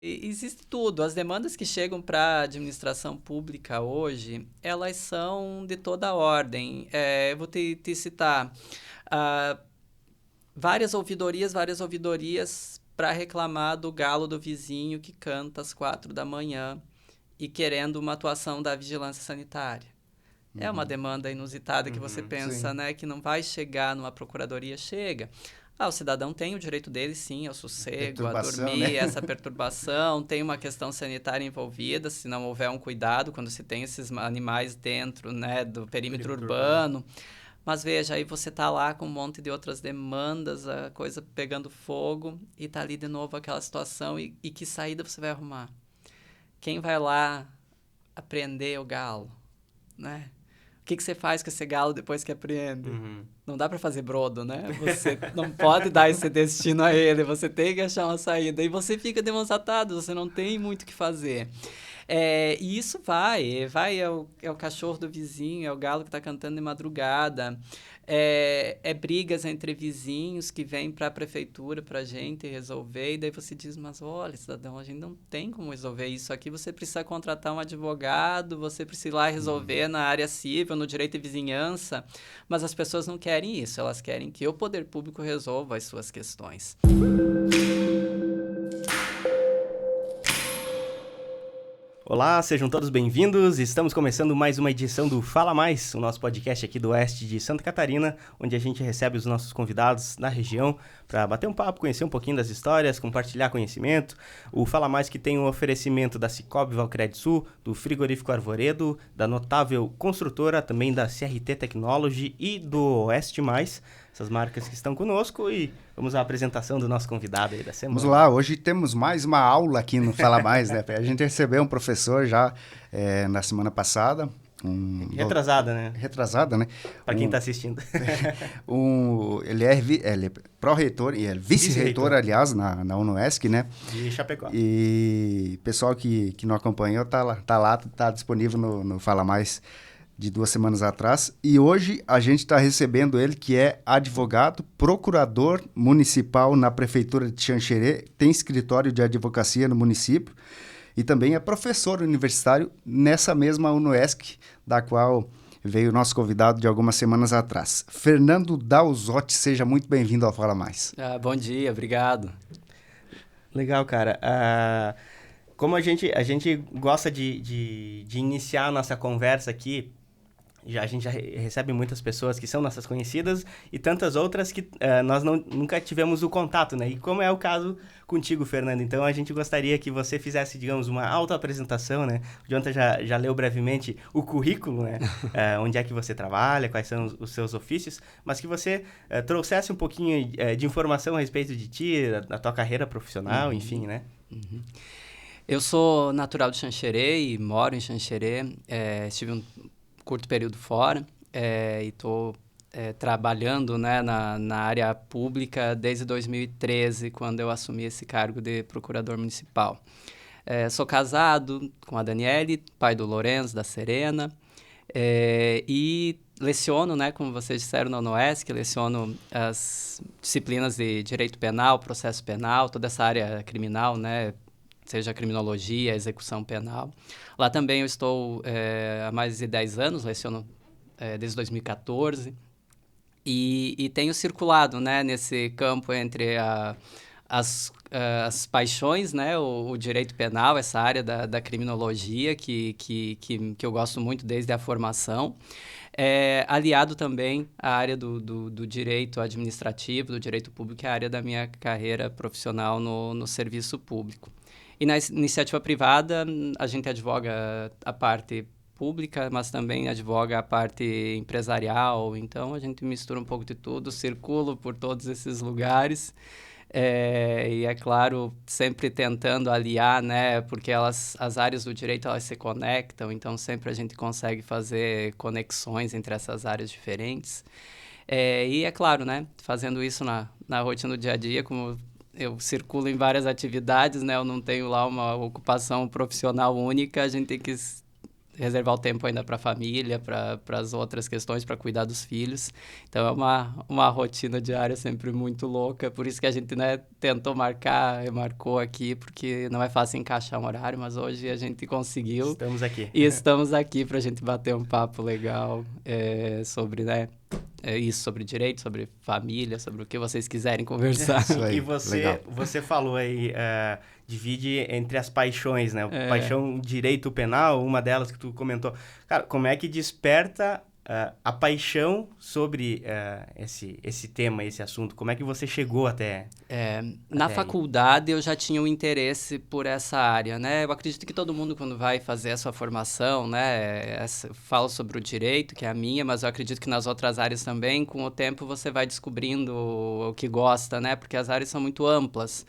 Existe tudo. As demandas que chegam para a administração pública hoje, elas são de toda ordem. Eu vou te citar ah, várias ouvidorias para reclamar do galo do vizinho que canta às 4 da manhã e querendo uma atuação da vigilância sanitária. É uma Uhum. demanda inusitada que você Uhum. pensa, Sim. né, que não vai chegar numa procuradoria, chega. O cidadão tem o direito dele, sim, ao sossego, a Perturbação, né? dormir, essa perturbação, tem uma questão sanitária envolvida, se não houver um cuidado quando se tem esses animais dentro, né, do perímetro Perímetro urbano. urbano. Mas veja, aí você tá lá com um monte de outras demandas, a coisa pegando fogo e tá ali de novo aquela situação e que saída você vai arrumar? Quem vai lá apreender o galo, né? O que você faz com esse galo depois que apreende? Uhum. Não dá para fazer brodo, né? Você não pode dar esse destino a ele, você tem que achar uma saída. E você fica demonstrado, você não tem muito o que fazer. E isso é o cachorro do vizinho, é o galo que está cantando de madrugada, é brigas entre vizinhos que vêm para a prefeitura para a gente resolver, e daí você diz, mas olha, cidadão, a gente não tem como resolver isso aqui, você precisa contratar um advogado, você precisa ir lá Uhum. resolver na área civil, no direito de vizinhança, mas as pessoas não querem isso, elas querem que o poder público resolva as suas questões. Olá, sejam todos bem-vindos. Estamos começando mais uma edição do Fala Mais, o nosso podcast aqui do oeste de Santa Catarina, onde a gente recebe os nossos convidados da região para bater um papo, conhecer um pouquinho das histórias, compartilhar conhecimento. O Fala Mais que tem um oferecimento da Cicobi Valcredsul, do Frigorífico Arvoredo, da Notável Construtora, também da CRT Technology e do Oeste Mais, essas marcas que estão conosco, e vamos à apresentação do nosso convidado aí da Vamos semana. lá, hoje temos mais uma aula aqui no Fala Mais, né? A gente recebeu um professor já na semana passada, Retrasada, né? retrasada, né? Para quem está assistindo. Ele é pró-reitor e é vice-reitor, Vice-reitor aliás, na UNOESC, né? de Chapecó. E pessoal que não acompanhou, tá disponível no Fala Mais de 2 semanas atrás. E hoje a gente está recebendo ele, que é advogado, procurador municipal na Prefeitura de Xanxerê, tem escritório de advocacia no município e também é professor universitário nessa mesma UNOESC, da qual veio o nosso convidado de algumas semanas atrás. Fernando Dalzotti, seja muito bem-vindo ao Fala Mais. Bom dia, obrigado. Legal, cara. Como a gente gosta de iniciar a nossa conversa aqui, a gente já recebe muitas pessoas que são nossas conhecidas e tantas outras que nós nunca tivemos o contato, né? E como é o caso contigo, Fernando. Então, a gente gostaria que você fizesse, digamos, uma autoapresentação, né? O Jonathan já leu brevemente o currículo, né? Onde é que você trabalha, quais são os seus ofícios, mas que você trouxesse um pouquinho de informação a respeito de ti, da tua carreira profissional, enfim, né? Uhum. Eu sou natural de Xanxerê e moro em Xanxerê. Estive um curto período fora e estou trabalhando, né, na área pública desde 2013, quando eu assumi esse cargo de procurador municipal. Sou casado com a Daniele, pai do Lourenço, da Serena, e leciono, né, como vocês disseram, na UNOESC, leciono as disciplinas de direito penal, processo penal, toda essa área criminal, né, seja a criminologia, a execução penal. Lá também eu estou há mais de 10 anos, leciono desde 2014, e tenho circulado, né, nesse campo entre as paixões, né, o direito penal, essa área da criminologia que eu gosto muito desde a formação, aliado também à área do direito administrativo, do direito público, que é a área da minha carreira profissional no serviço público. E na iniciativa privada, a gente advoga a parte pública, mas também advoga a parte empresarial. Então, a gente mistura um pouco de tudo, circulo por todos esses lugares. E, é claro, sempre tentando aliar, né? Porque as áreas do direito, elas se conectam. Então, sempre a gente consegue fazer conexões entre essas áreas diferentes. E, é claro, né? Fazendo isso na rotina do dia a dia, como eu circulo em várias atividades, né? Eu não tenho lá uma ocupação profissional única, a gente tem que reservar o tempo ainda para a família, para as outras questões, para cuidar dos filhos. Então, é uma rotina diária sempre muito louca. Por isso que a gente, né, tentou marcou aqui, porque não é fácil encaixar um horário, mas hoje a gente conseguiu. Estamos aqui. E estamos aqui para a gente bater um papo legal sobre, né, isso, sobre direito, sobre família, sobre o que vocês quiserem conversar. Isso aí, E legal. você falou aí, divide entre as paixões, né? Paixão direito penal, uma delas que tu comentou. Cara, como é que desperta a paixão sobre esse tema, esse assunto? Como é que você chegou até Na aí? faculdade eu já tinha um interesse por essa área, né? Eu acredito que todo mundo quando vai fazer a sua formação, né? Falo sobre o direito, que é a minha, mas eu acredito que nas outras áreas também, com o tempo você vai descobrindo o que gosta, né? Porque as áreas são muito amplas.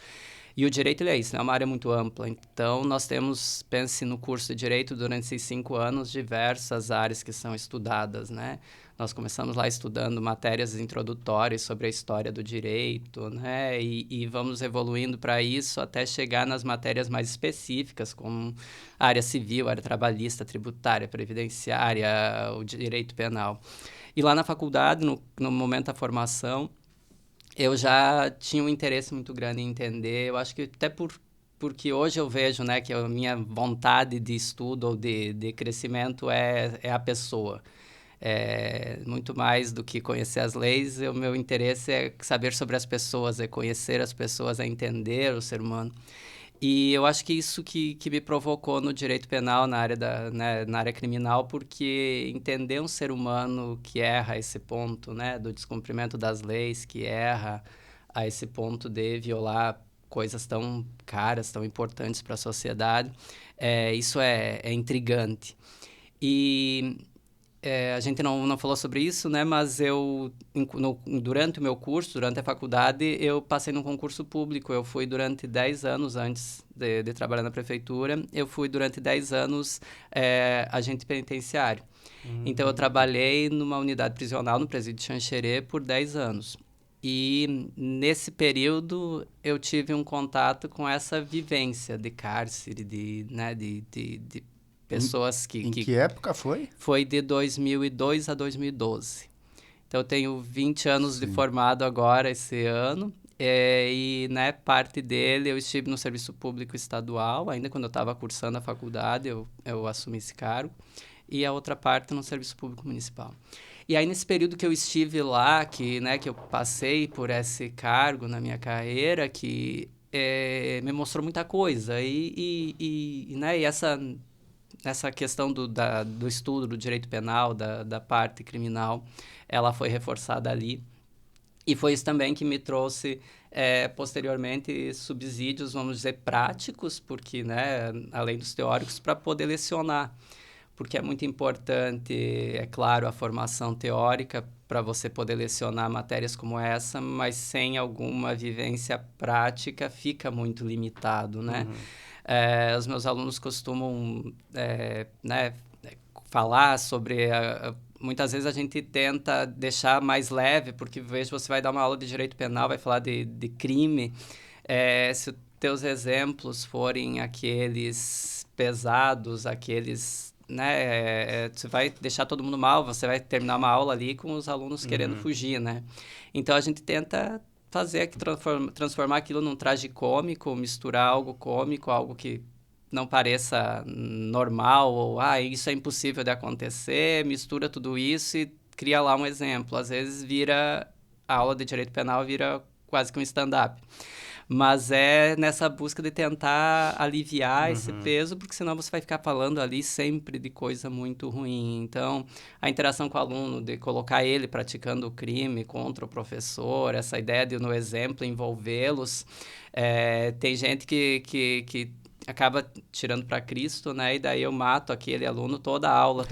E o direito, ele é isso, né? É uma área muito ampla. Então, nós temos, pense no curso de Direito, durante esses 5 anos, diversas áreas que são estudadas, né? Nós começamos lá estudando matérias introdutórias sobre a história do direito, né? E vamos evoluindo para isso até chegar nas matérias mais específicas, como a área civil, a área trabalhista, tributária, previdenciária, o direito penal. E lá na faculdade, no momento da formação, eu já tinha um interesse muito grande em entender. Eu acho que até porque hoje eu vejo, né, que a minha vontade de estudo ou de crescimento é a pessoa. Muito mais do que conhecer as leis, o meu interesse é saber sobre as pessoas, é conhecer as pessoas, é entender o ser humano. E eu acho que isso que me provocou no direito penal, na área criminal, porque entender um ser humano que erra a esse ponto, né, do descumprimento das leis, que erra a esse ponto de violar coisas tão caras, tão importantes para a sociedade, isso é intrigante. E a gente não falou sobre isso, né? Mas durante o meu curso, durante a faculdade, eu passei num concurso público. Eu fui durante 10 anos, antes de trabalhar na prefeitura, eu fui durante 10 anos agente penitenciário. Então, eu trabalhei numa unidade prisional no presídio de Xanxerê por 10 anos. E nesse período, eu tive um contato com essa vivência de cárcere, de pessoas Em que época foi? Foi de 2002 a 2012. Então, eu tenho 20 anos de formado agora, esse ano. E, né, parte dele, eu estive no serviço público estadual, ainda quando eu estava cursando a faculdade, eu assumi esse cargo. E a outra parte no serviço público municipal. E aí, nesse período que eu estive lá, que eu passei por esse cargo na minha carreira, que me mostrou muita coisa. E essa questão do estudo do direito penal, da parte criminal, ela foi reforçada ali. E foi isso também que me trouxe, posteriormente, subsídios, vamos dizer, práticos, porque, né, além dos teóricos, para poder lecionar. Porque é muito importante, é claro, a formação teórica para você poder lecionar matérias como essa, mas sem alguma vivência prática fica muito limitado, né? Os meus alunos costumam né, falar sobre... muitas vezes a gente tenta deixar mais leve, porque vejo você vai dar uma aula de direito penal, vai falar de crime. Se os teus exemplos forem aqueles pesados, aqueles... né, você vai deixar todo mundo mal, você vai terminar uma aula ali com os alunos querendo fugir, né? Então, a gente tenta transformar aquilo num tragicômico, misturar algo cômico, algo que não pareça normal, ou isso é impossível de acontecer, mistura tudo isso e cria lá um exemplo. Às vezes a aula de direito penal vira quase que um stand-up. Mas é nessa busca de tentar aliviar esse peso, porque senão você vai ficar falando ali sempre de coisa muito ruim. Então, a interação com o aluno, de colocar ele praticando o crime contra o professor, essa ideia de, no exemplo, envolvê-los. Tem gente que acaba tirando para Cristo, né? E daí eu mato aquele aluno toda aula.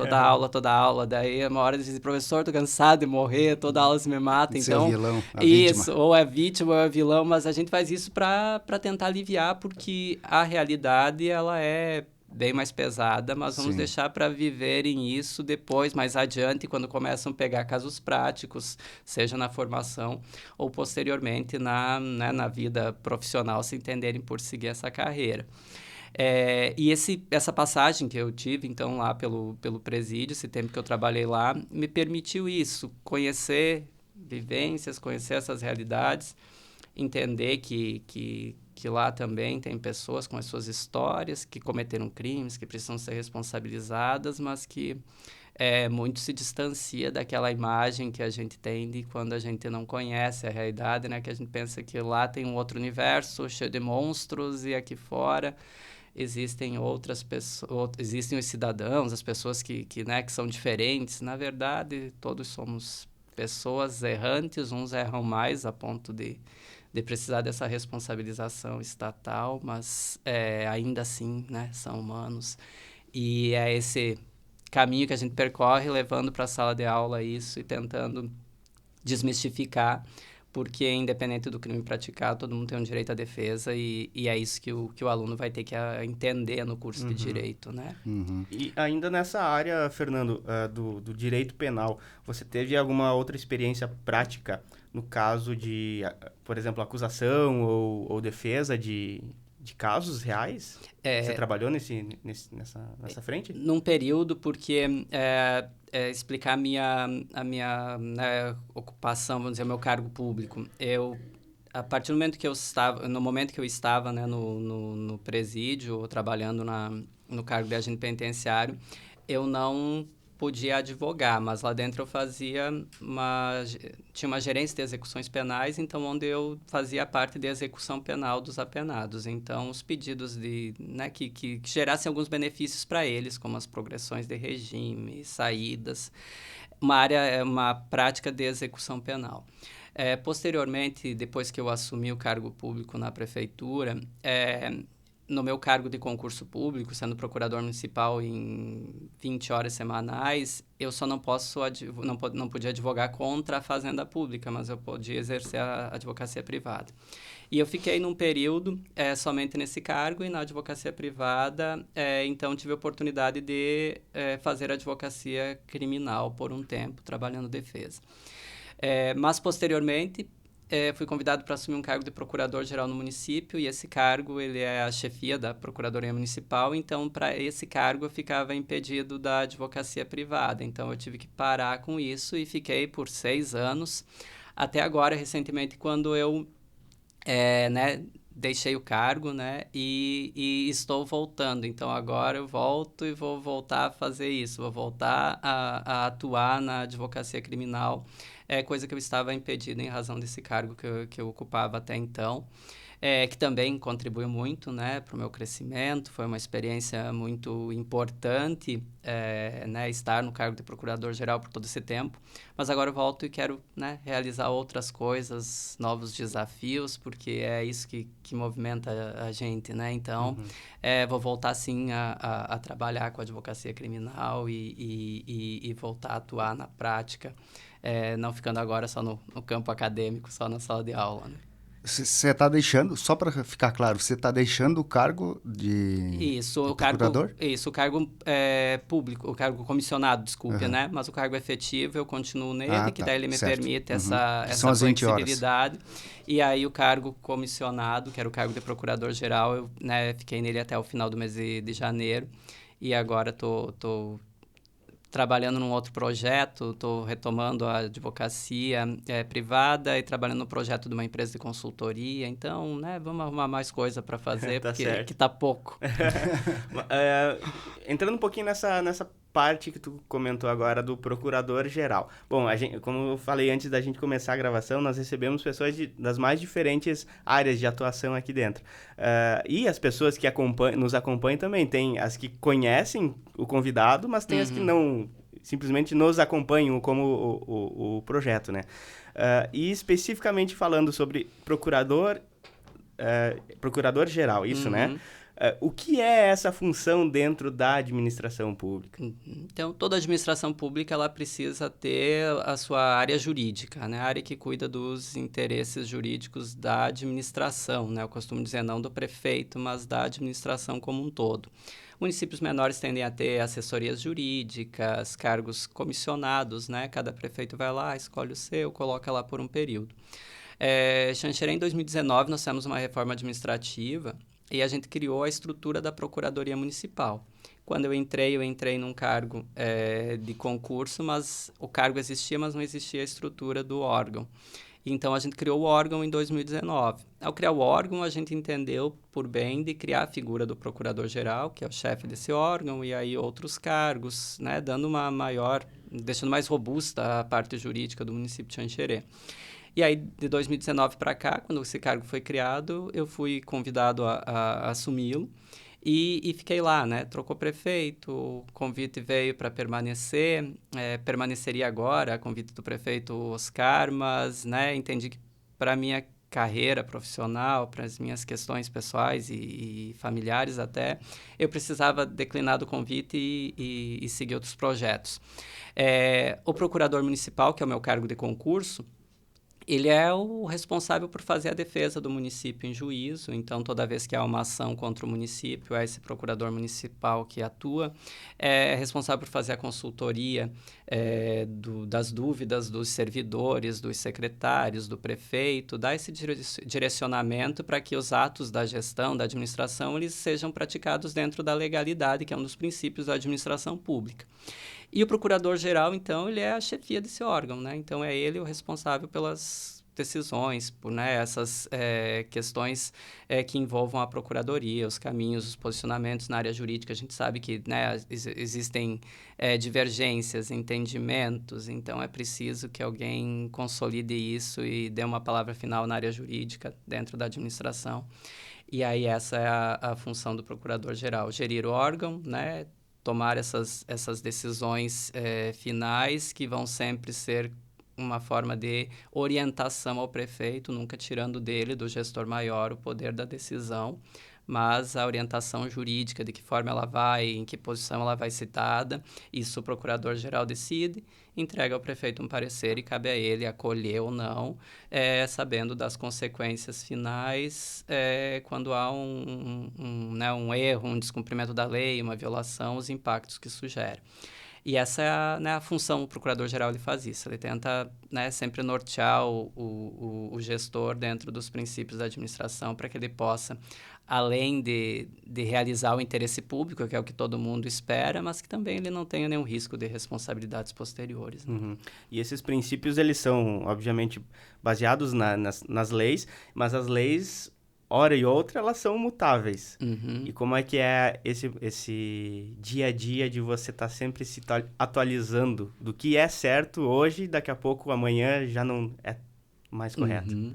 Daí é uma hora de dizer, professor, tô cansado de morrer, toda aula você me mata. Então, é o vilão, a isso, vítima. ou é vítima ou é vilão, mas a gente faz isso para tentar aliviar, porque a realidade, ela é bem mais pesada, mas vamos deixar para viverem isso depois, mais adiante, quando começam a pegar casos práticos, seja na formação ou posteriormente na vida profissional, se entenderem por seguir essa carreira. E essa passagem que eu tive, então, lá pelo presídio, esse tempo que eu trabalhei lá, me permitiu isso, conhecer vivências, conhecer essas realidades, entender que lá também tem pessoas com as suas histórias, que cometeram crimes, que precisam ser responsabilizadas, mas que muito se distancia daquela imagem que a gente tem de quando a gente não conhece a realidade, né? Que a gente pensa que lá tem um outro universo cheio de monstros e aqui fora existem outras pessoas, existem os cidadãos, as pessoas né, que são diferentes. Na verdade, todos somos pessoas errantes, uns erram mais a ponto de precisar dessa responsabilização estatal, mas ainda assim, né, são humanos. E é esse caminho que a gente percorre, levando para a sala de aula isso e tentando desmistificar, porque independente do crime praticado, todo mundo tem um direito à defesa e é isso que o aluno vai ter que entender no curso de Direito, né? E ainda nessa área, Fernando, do direito penal, você teve alguma outra experiência prática no caso de, por exemplo, acusação ou defesa de casos reais? Você trabalhou nessa frente? Num período, porque explicar a minha né, ocupação, vamos dizer, o meu cargo público. A partir do momento que eu estava né, no presídio, trabalhando no cargo de agente penitenciário, eu não podia advogar, mas lá dentro eu tinha uma gerência de execuções penais, então onde eu fazia parte de execução penal dos apenados. Então, os pedidos né, que gerassem alguns benefícios para eles, como as progressões de regime, saídas, uma prática de execução penal. Posteriormente, depois que eu assumi o cargo público na prefeitura, no meu cargo de concurso público, sendo procurador municipal em 20 horas semanais, eu só não podia advogar contra a fazenda pública, mas eu podia exercer a advocacia privada. E eu fiquei num período somente nesse cargo e na advocacia privada, então tive a oportunidade de fazer advocacia criminal por um tempo, trabalhando defesa. Mas, posteriormente, fui convidado para assumir um cargo de procurador-geral no município, e esse cargo ele é a chefia da Procuradoria Municipal, então, para esse cargo, eu ficava impedido da advocacia privada. Então, eu tive que parar com isso e fiquei por 6 anos, até agora, recentemente, quando eu né, deixei o cargo, né, e estou voltando. Então, agora eu volto e vou voltar a fazer isso, vou voltar a atuar na advocacia criminal, coisa que eu estava impedido em razão desse cargo que eu ocupava até então, que também contribuiu muito, né, para o meu crescimento. Foi uma experiência muito importante, né, estar no cargo de procurador-geral por todo esse tempo. Mas agora eu volto e quero, né, realizar outras coisas, novos desafios, porque é isso que movimenta a gente, né? Então, vou voltar, sim, a trabalhar com a advocacia criminal e voltar a atuar na prática, não ficando agora só no campo acadêmico, só na sala de aula, né? Você está deixando, só para ficar claro, você está deixando o cargo de procurador? O cargo público, o cargo comissionado, desculpe, né? Mas o cargo efetivo eu continuo nele, que daí ele me permite essa flexibilidade. E aí o cargo comissionado, que era o cargo de procurador-geral, eu, né, fiquei nele até o final do mês de janeiro. E agora estou trabalhando num outro projeto, estou retomando a advocacia privada e trabalhando no projeto de uma empresa de consultoria. Então, né, vamos arrumar mais coisa para fazer, tá porque certo. que tá pouco. Entrando um pouquinho nessa parte que tu comentou agora do procurador-geral. Bom, como eu falei antes da gente começar a gravação, nós recebemos pessoas das mais diferentes áreas de atuação aqui dentro. E as pessoas que nos acompanham também. Tem as que conhecem o convidado, mas tem as que não simplesmente nos acompanham como o projeto, né? E especificamente falando sobre procurador-geral, isso, né? O que é essa função dentro da administração pública? Então, toda administração pública ela precisa ter a sua área jurídica, né? A área que cuida dos interesses jurídicos da administração, né? Eu costumo dizer não do prefeito, mas da administração como um todo. Municípios menores tendem a ter assessorias jurídicas, cargos comissionados, né? Cada prefeito vai lá, escolhe o seu, coloca lá por um período. Xanxerê, em 2019, nós fizemos uma reforma administrativa e a gente criou a estrutura da Procuradoria Municipal. Quando eu entrei num cargo de concurso, mas o cargo existia, mas não existia a estrutura do órgão. Então, a gente criou o órgão em 2019. Ao criar o órgão, a gente entendeu por bem de criar a figura do procurador-geral, que é o chefe desse órgão, e aí outros cargos, né, dando uma maior, deixando mais robusta a parte jurídica do município de Xanxerê. E aí, de 2019 para cá, quando esse cargo foi criado, eu fui convidado a assumi-lo. E fiquei lá, né? Trocou prefeito, o convite veio para permanecer, permaneceria agora, a convite do prefeito Oscar, mas, né, entendi que para a minha carreira profissional, para as minhas questões pessoais e familiares até, eu precisava declinar do convite e seguir outros projetos. O procurador municipal, que é o meu cargo de concurso, ele é o responsável por fazer a defesa do município em juízo. Então, toda vez que há uma ação contra o município, é esse procurador municipal que atua, é responsável por fazer a consultoria das dúvidas dos servidores, dos secretários, do prefeito, dar esse direcionamento para que os atos da gestão, da administração, eles sejam praticados dentro da legalidade, que é um dos princípios da administração pública. E o procurador-geral, então, ele é a chefia desse órgão, né? Então, é ele o responsável pelas decisões, por, né, essas questões que envolvam a procuradoria, os caminhos, os posicionamentos na área jurídica. A gente sabe que, né, existem divergências, entendimentos, então é preciso que alguém consolide isso e dê uma palavra final na área jurídica, dentro da administração. E aí essa é a função do procurador-geral, gerir o órgão, né, tomar essas decisões finais, que vão sempre ser uma forma de orientação ao prefeito, nunca tirando dele, do gestor maior, o poder da decisão, mas a orientação jurídica, de que forma ela vai, em que posição ela vai citada, isso o procurador-geral decide, entrega ao prefeito um parecer e cabe a ele acolher ou não, sabendo das consequências finais quando há um erro, um descumprimento da lei, uma violação, os impactos que isso gera. E essa é a função, o procurador-geral ele faz isso, ele tenta, né, sempre nortear o gestor dentro dos princípios da administração para que ele possa, além de realizar o interesse público, que é o que todo mundo espera, mas que também ele não tenha nenhum risco de responsabilidades posteriores. Né? Uhum. E esses princípios, eles são, obviamente, baseados nas leis, mas as leis, hora e outra, elas são mutáveis. Uhum. E como é que é esse dia a dia de você estar sempre se atualizando do que é certo hoje, daqui a pouco, amanhã, já não é mais correto? Uhum.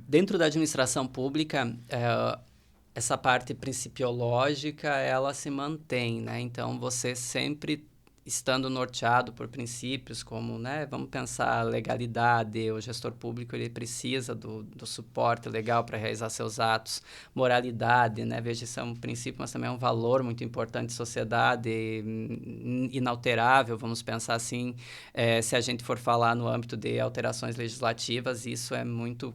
Dentro da administração pública, essa parte principiológica, ela se mantém, né? Então, você sempre estando norteado por princípios como, né, vamos pensar a legalidade, o gestor público ele precisa do suporte legal para realizar seus atos, moralidade, né, veja, isso é um princípio, mas também é um valor muito importante de sociedade, inalterável, vamos pensar assim, se a gente for falar no âmbito de alterações legislativas, isso é muito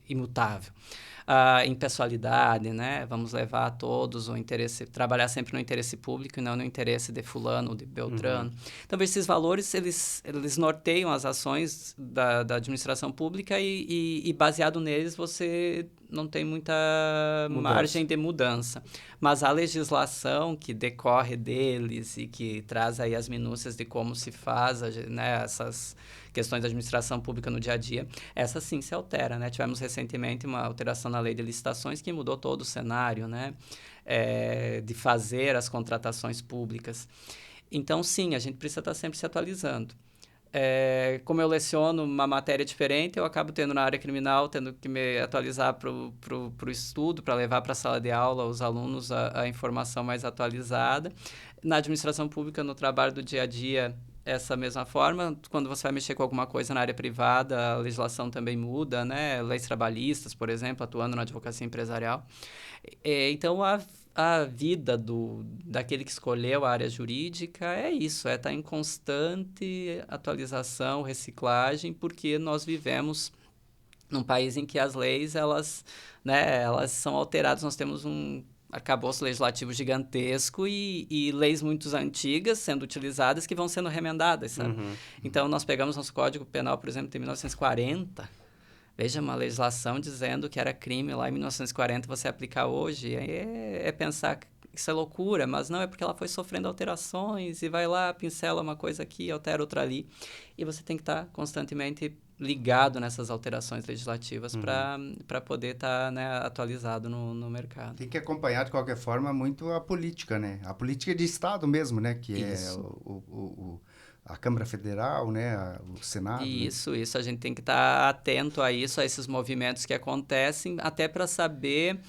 imutável. Impessoalidade, né? Vamos levar a todos o interesse, trabalhar sempre no interesse público e não no interesse de fulano ou de beltrano. Uhum. Então, esses valores, eles norteiam as ações da administração pública e baseado neles, você não tem muita margem de mudança. Mas a legislação que decorre deles e que traz aí as minúcias de como se faz, né, essas questões da administração pública no dia a dia, essa sim se altera, né? Tivemos recentemente uma alteração na lei de licitações que mudou todo o cenário, né? De fazer as contratações públicas. Então, sim, a gente precisa estar sempre se atualizando. Como eu leciono uma matéria diferente, eu acabo tendo na área criminal, tendo que me atualizar para o estudo, para levar para a sala de aula os alunos a informação mais atualizada. Na administração pública, no trabalho do dia a dia, essa mesma forma, quando você vai mexer com alguma coisa na área privada, a legislação também muda, né? Leis trabalhistas, por exemplo, atuando na advocacia empresarial. Então, a vida daquele que escolheu a área jurídica é isso, estar em constante atualização, reciclagem, porque nós vivemos num país em que as leis, elas são alteradas, nós temos um arcabouço legislativo gigantesco e leis muito antigas sendo utilizadas que vão sendo remendadas, sabe? Uhum. Então, nós pegamos nosso Código Penal, por exemplo, de 1940, Veja, uma legislação dizendo que era crime lá em 1940, você aplicar hoje, é pensar que isso é loucura, mas não, é porque ela foi sofrendo alterações e vai lá, pincela uma coisa aqui, altera outra ali. E você tem que estar constantemente ligado nessas alterações legislativas para poder estar, né, atualizado no mercado. Tem que acompanhar, de qualquer forma, muito a política, né? A política de Estado mesmo, né? Que Isso. a Câmara Federal, né? O Senado. Isso, a gente tem que estar atento a isso, a esses movimentos que acontecem, até para saber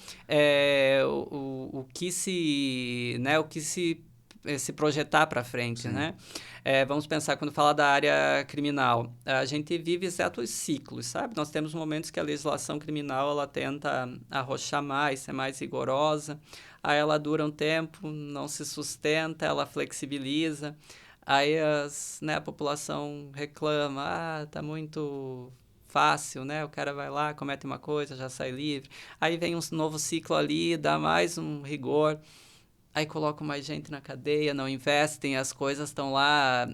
o que se projetar para frente, Sim. né? Vamos pensar, quando fala da área criminal, a gente vive certos ciclos, sabe? Nós temos momentos que a legislação criminal, ela tenta arrochar mais, ser mais rigorosa, aí ela dura um tempo, não se sustenta, ela flexibiliza. Aí a população reclama, tá muito fácil, né? O cara vai lá, comete uma coisa, já sai livre. Aí vem um novo ciclo ali, dá mais um rigor. Aí colocam mais gente na cadeia, não investem, as coisas estão lá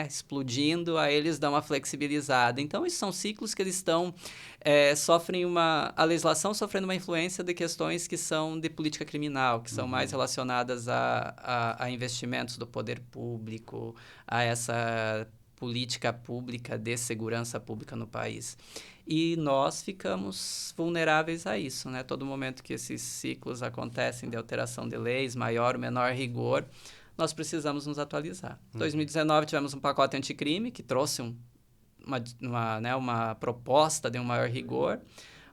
explodindo, aí eles dão uma flexibilizada. Então, esses são ciclos que eles estão, a legislação sofrendo uma influência de questões que são de política criminal, que são mais relacionadas a investimentos do poder público, a essa política pública de segurança pública no país. E nós ficamos vulneráveis a isso, né? Todo momento que esses ciclos acontecem de alteração de leis, maior ou menor rigor, nós precisamos nos atualizar. Em 2019 tivemos um pacote anticrime que trouxe uma proposta de um maior rigor,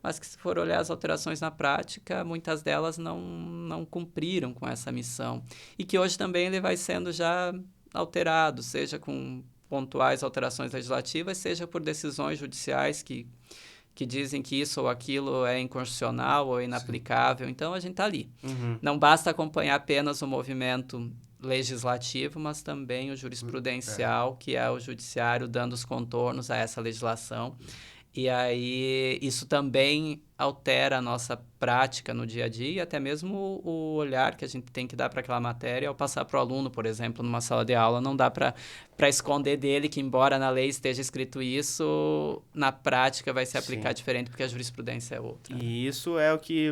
mas que, se for olhar as alterações na prática, muitas delas não cumpriram com essa missão. E que hoje também ele vai sendo já alterado, seja com pontuais alterações legislativas, seja por decisões judiciais que dizem que isso ou aquilo é inconstitucional ou inaplicável. Sim. Então, a gente está ali. Não basta acompanhar apenas o movimento legislativo, mas também o jurisprudencial, que é o judiciário dando os contornos a essa legislação. E aí, isso também altera a nossa prática no dia a dia, e até mesmo o olhar que a gente tem que dar para aquela matéria ao passar para o aluno, por exemplo, numa sala de aula. Não dá para esconder dele que, embora na lei esteja escrito isso, na prática vai se aplicar diferente, porque a jurisprudência é outra. E isso é o que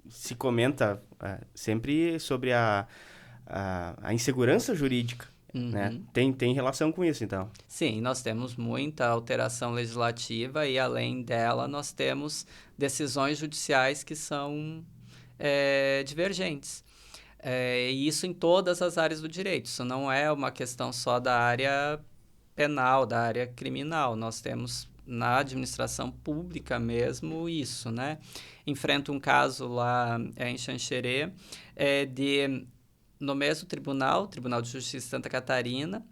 se comenta sempre sobre a insegurança jurídica. Né? Tem relação com isso, então? Sim, nós temos muita alteração legislativa e, além dela, nós temos decisões judiciais que são divergentes. E isso em todas as áreas do direito. Isso não é uma questão só da área penal, da área criminal. Nós temos na administração pública mesmo isso, né? Enfrento um caso lá em Xanxerê no mesmo Tribunal de Justiça de Santa Catarina,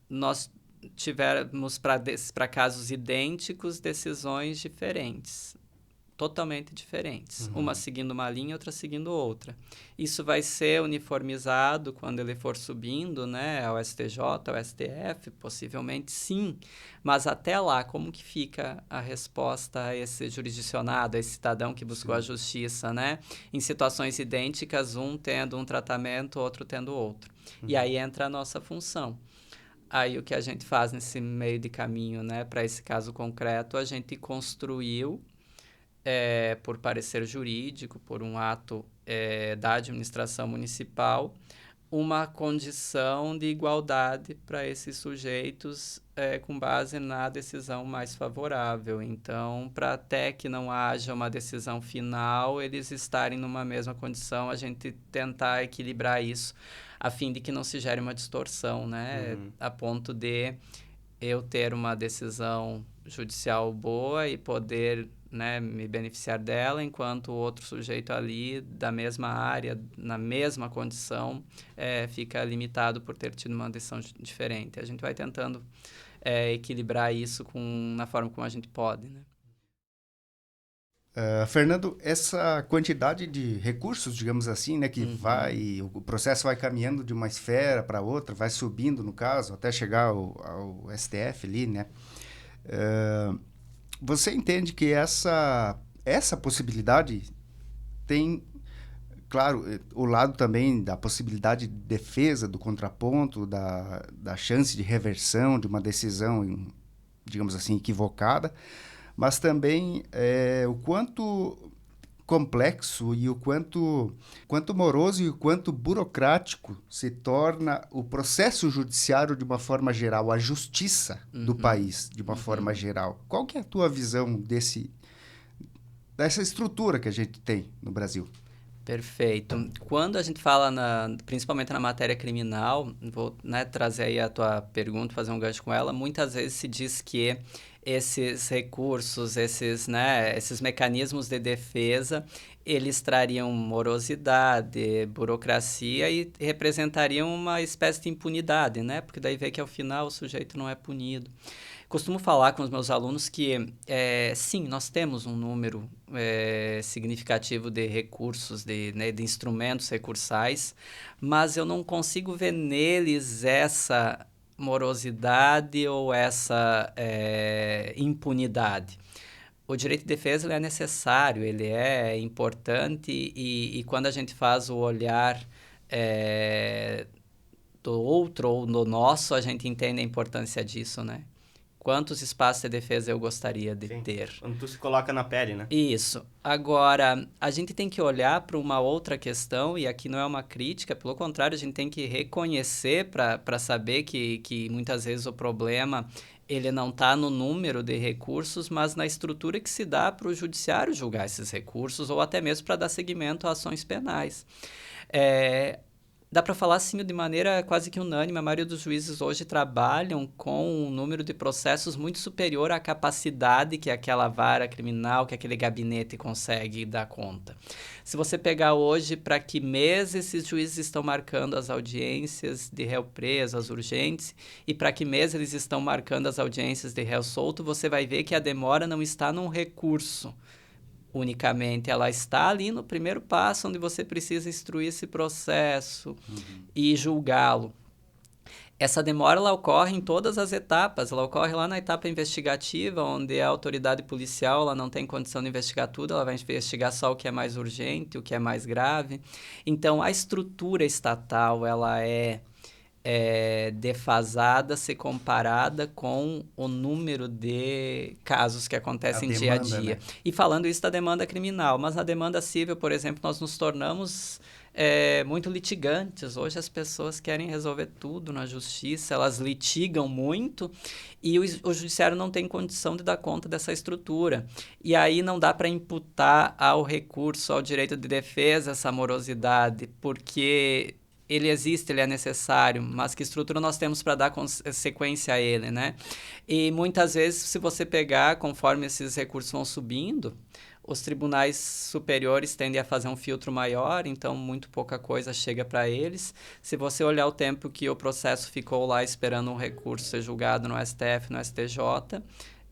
nós tivemos para casos idênticos decisões diferentes, totalmente diferentes. Uma seguindo uma linha, outra seguindo outra. Isso vai ser uniformizado quando ele for subindo, né, ao STJ, ao STF, possivelmente sim. Mas até lá, como que fica a resposta a esse jurisdicionado, a esse cidadão que buscou a justiça, né? Em situações idênticas, um tendo um tratamento, outro tendo outro. E aí entra a nossa função. Aí o que a gente faz nesse meio de caminho, né, para esse caso concreto, a gente construiu, por parecer jurídico, por um ato da administração municipal, uma condição de igualdade para esses sujeitos com base na decisão mais favorável. Então, para até que não haja uma decisão final, eles estarem numa mesma condição, a gente tentar equilibrar isso, a fim de que não se gere uma distorção, né? A ponto de eu ter uma decisão judicial boa e poder, né, me beneficiar dela, enquanto o outro sujeito ali, da mesma área, na mesma condição, fica limitado por ter tido uma decisão diferente. A gente vai tentando equilibrar isso na forma como a gente pode, né? Fernando, essa quantidade de recursos, digamos assim, né, que o processo vai caminhando de uma esfera para outra, vai subindo, no caso, até chegar ao STF ali, né? Você entende que essa possibilidade tem, claro, o lado também da possibilidade de defesa, do contraponto, da chance de reversão de uma decisão, digamos assim, equivocada, mas também o quanto complexo e o quanto moroso e o quanto burocrático se torna o processo judiciário de uma forma geral, a justiça do país de uma forma geral. Qual que é a tua visão dessa estrutura que a gente tem no Brasil? Perfeito. Quando a gente fala, principalmente na matéria criminal, vou, né, trazer aí a tua pergunta, fazer um gancho com ela, muitas vezes se diz que esses recursos, esses mecanismos de defesa, eles trariam morosidade, burocracia e representariam uma espécie de impunidade, né? Porque daí vê que ao final o sujeito não é punido. Costumo falar com os meus alunos que, sim, nós temos um número significativo de recursos, de instrumentos recursais, mas eu não consigo ver neles essa morosidade ou essa impunidade. O direito de defesa ele é necessário, ele é importante e quando a gente faz o olhar do outro ou do nosso, a gente entende a importância disso, né? Quantos espaços de defesa eu gostaria de ter? Quando tu se coloca na pele, né? Isso. Agora, a gente tem que olhar para uma outra questão, e aqui não é uma crítica, pelo contrário, a gente tem que reconhecer para saber que muitas vezes o problema ele não está no número de recursos, mas na estrutura que se dá para o judiciário julgar esses recursos, ou até mesmo para dar seguimento a ações penais. Dá para falar, assim, de maneira quase que unânime, a maioria dos juízes hoje trabalham com um número de processos muito superior à capacidade que aquela vara criminal, que aquele gabinete consegue dar conta. Se você pegar hoje para que mês esses juízes estão marcando as audiências de réu preso, as urgentes, e para que mês eles estão marcando as audiências de réu solto, você vai ver que a demora não está num recurso unicamente, ela está ali no primeiro passo, onde você precisa instruir esse processo e julgá-lo. Essa demora ela ocorre em todas as etapas, ela ocorre lá na etapa investigativa, onde a autoridade policial ela não tem condição de investigar tudo, ela vai investigar só o que é mais urgente, o que é mais grave. Então, a estrutura estatal ela é defasada se comparada com o número de casos que acontecem dia a dia. Né? E falando isso da demanda criminal, mas na demanda civil, por exemplo, nós nos tornamos muito litigantes. Hoje as pessoas querem resolver tudo na justiça, elas litigam muito e o judiciário não tem condição de dar conta dessa estrutura. E aí não dá para imputar ao recurso, ao direito de defesa, essa morosidade, porque ele existe, ele é necessário, mas que estrutura nós temos para dar sequência a ele, né? E muitas vezes, se você pegar, conforme esses recursos vão subindo, os tribunais superiores tendem a fazer um filtro maior, então muito pouca coisa chega para eles. Se você olhar o tempo que o processo ficou lá esperando um recurso ser julgado no STF, no STJ,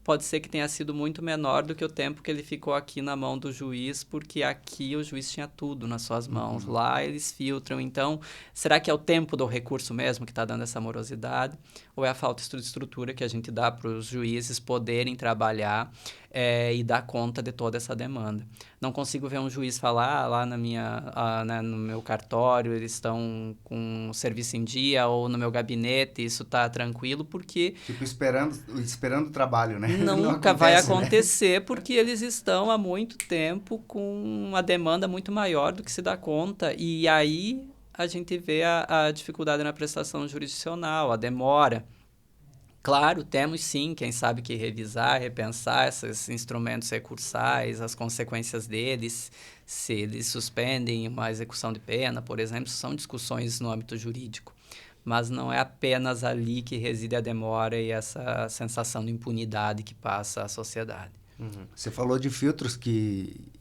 pode ser que tenha sido muito menor do que o tempo que ele ficou aqui na mão do juiz, porque aqui o juiz tinha tudo nas suas mãos. Lá eles filtram. Então, será que é o tempo do recurso mesmo que está dando essa morosidade? Ou é a falta de estrutura que a gente dá para os juízes poderem trabalhar e dar conta de toda essa demanda? Não consigo ver um juiz falar lá no meu cartório, eles estão com o serviço em dia, ou no meu gabinete, isso está tranquilo, porque... Tipo, esperando o trabalho, né? Nunca vai acontecer, né? Porque eles estão há muito tempo com uma demanda muito maior do que se dá conta. E aí a gente vê a dificuldade na prestação jurisdicional, a demora. Claro, temos sim, quem sabe que revisar, repensar esses instrumentos recursais, as consequências deles, se eles suspendem uma execução de pena, por exemplo, são discussões no âmbito jurídico. Mas não é apenas ali que reside a demora e essa sensação de impunidade que passa a sociedade. Você falou de filtros que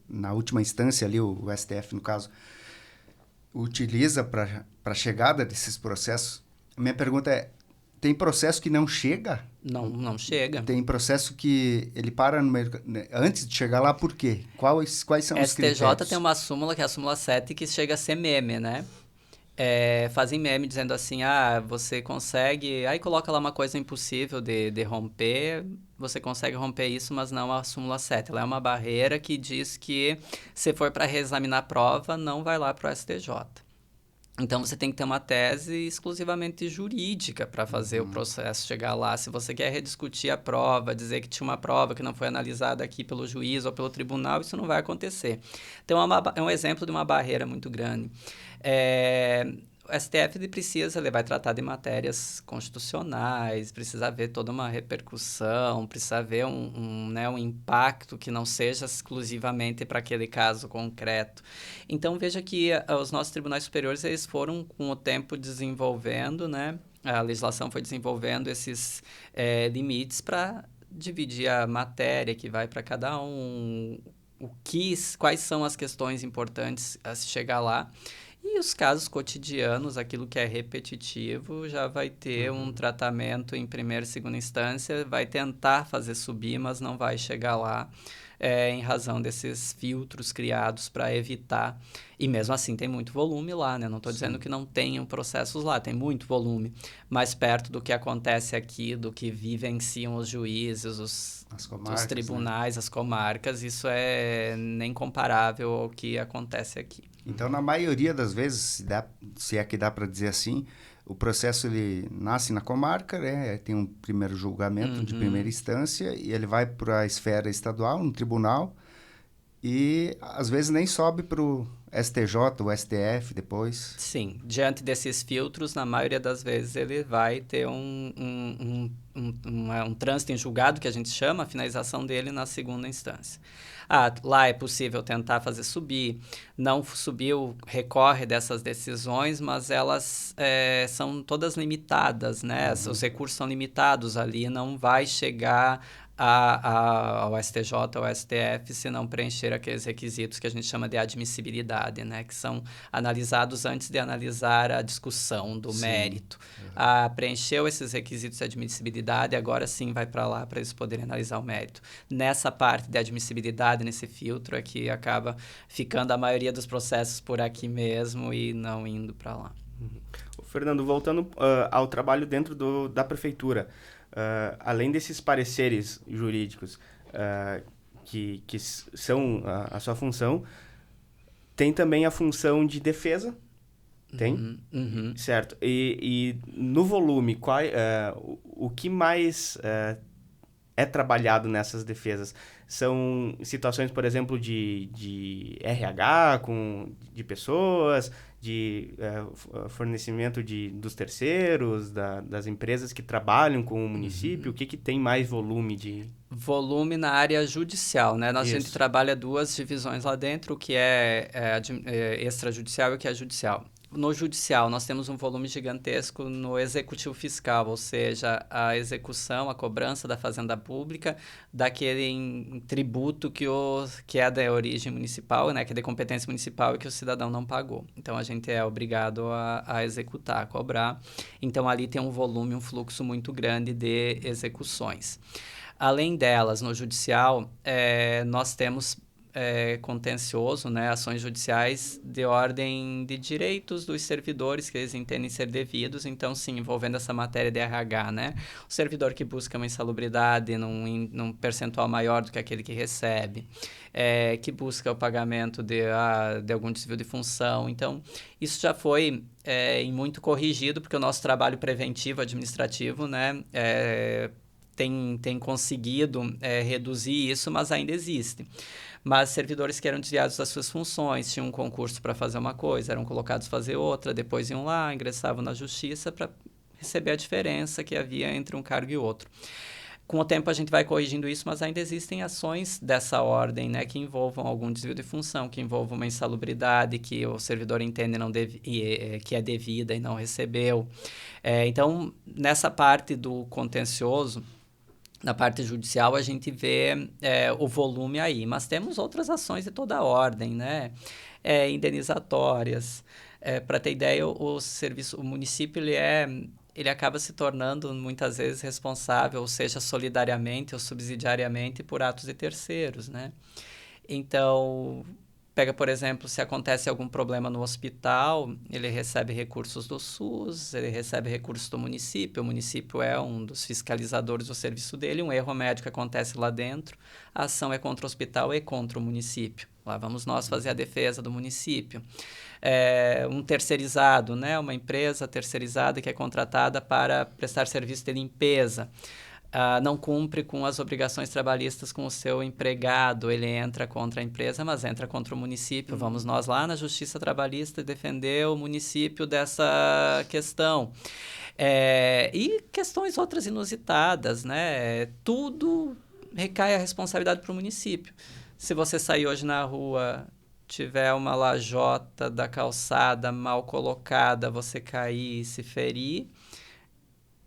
na última instância ali, o STF, no caso, utiliza para a chegada desses processos. Minha pergunta é, tem processo que não chega? Não chega. Tem processo que ele para no meio, antes de chegar lá, por quê? Quais são os critérios? STJ tem uma súmula, que é a súmula 7, que chega a ser meme, né? Fazem meme dizendo assim, você consegue... Aí coloca lá uma coisa impossível de romper, você consegue romper isso, mas não a súmula 7. Ela é uma barreira que diz que se for para reexaminar a prova, não vai lá para o STJ. Então, você tem que ter uma tese exclusivamente jurídica para fazer o processo chegar lá. Se você quer rediscutir a prova, dizer que tinha uma prova que não foi analisada aqui pelo juiz ou pelo tribunal, isso não vai acontecer. Então, é um exemplo de uma barreira muito grande. O STF ele precisa, ele vai tratar de matérias constitucionais, precisa ver toda uma repercussão, precisa ver um impacto que não seja exclusivamente para aquele caso concreto. Então, veja que os nossos tribunais superiores eles foram, com o tempo, desenvolvendo, né? A legislação foi desenvolvendo esses limites para dividir a matéria que vai para cada um, quais são as questões importantes a se chegar lá. E os casos cotidianos, aquilo que é repetitivo, já vai ter um tratamento em primeira e segunda instância, vai tentar fazer subir, mas não vai chegar lá em razão desses filtros criados para evitar. E mesmo assim tem muito volume lá, né? Não estou dizendo que não tenham processos lá, tem muito volume. Mais perto do que acontece aqui, do que vivenciam os juízes, os tribunais, né? As comarcas, isso é nem comparável ao que acontece aqui. Então, na maioria das vezes, se é que dá para dizer assim, o processo ele nasce na comarca, né? Tem um primeiro julgamento de primeira instância e ele vai para a esfera estadual, no tribunal, e às vezes nem sobe para o STJ, o STF depois. Sim, diante desses filtros, na maioria das vezes ele vai ter um trânsito em julgado, que a gente chama, a finalização dele na segunda instância. Lá é possível tentar fazer subir, não subiu, recorre dessas decisões, mas elas são todas limitadas, né? Os recursos são limitados ali, não vai chegar ao STJ ou ao STF se não preencher aqueles requisitos que a gente chama de admissibilidade, né? Que são analisados antes de analisar a discussão do mérito. Preencheu esses requisitos de admissibilidade, agora sim vai para lá para eles poderem analisar o mérito. Nessa parte de admissibilidade, nesse filtro, é que acaba ficando a maioria dos processos por aqui mesmo e não indo para lá. Fernando, voltando ao trabalho dentro da prefeitura, além desses pareceres jurídicos que são a sua função, tem também a função de defesa, tem? Certo. E no volume, o que mais é trabalhado nessas defesas? São situações, por exemplo, de RH de pessoas, de fornecimento dos terceiros, das empresas que trabalham com o município? O que tem mais volume de... Volume na área judicial, né? A gente trabalha duas divisões lá dentro, o que é extrajudicial e o que é judicial. No judicial, nós temos um volume gigantesco no executivo fiscal, ou seja, a execução, a cobrança da fazenda pública daquele tributo que é da origem municipal, né, que é de competência municipal e que o cidadão não pagou. Então, a gente é obrigado a executar, a cobrar. Então, ali tem um volume, um fluxo muito grande de execuções. Além delas, no judicial, nós temos contencioso, né, ações judiciais de ordem de direitos dos servidores que eles entendem ser devidos, então sim, envolvendo essa matéria de RH, né, o servidor que busca uma insalubridade num percentual maior do que aquele que recebe, que busca o pagamento de algum desvio de função, então isso já foi em muito corrigido, porque o nosso trabalho preventivo administrativo, né, tem conseguido reduzir isso, mas ainda existe. Mas servidores que eram desviados das suas funções, tinham um concurso para fazer uma coisa, eram colocados para fazer outra, depois iam lá, ingressavam na justiça para receber a diferença que havia entre um cargo e outro. Com o tempo a gente vai corrigindo isso, mas ainda existem ações dessa ordem, né, que envolvam algum desvio de função, que envolvam uma insalubridade que o servidor entende que é devida e não recebeu. Então, nessa parte do contencioso, na parte judicial, a gente vê o volume aí, mas temos outras ações de toda a ordem, né? Indenizatórias. Para ter ideia, o município ele acaba se tornando muitas vezes responsável, ou seja, solidariamente ou subsidiariamente por atos de terceiros, né? Então, Pega, por exemplo, se acontece algum problema no hospital, ele recebe recursos do SUS, ele recebe recursos do município, o município é um dos fiscalizadores do serviço dele, um erro médico acontece lá dentro, a ação é contra o hospital e contra o município. Lá vamos nós fazer a defesa do município. Um terceirizado, né? Uma empresa terceirizada que é contratada para prestar serviço de limpeza. Não cumpre com as obrigações trabalhistas com o seu empregado, ele entra contra a empresa, mas entra contra o município. Vamos nós lá na Justiça Trabalhista defender o município dessa questão. E questões outras inusitadas, né? Tudo recai a responsabilidade para o município. Se você sair hoje na rua, tiver uma lajota da calçada mal colocada, você cair e se ferir,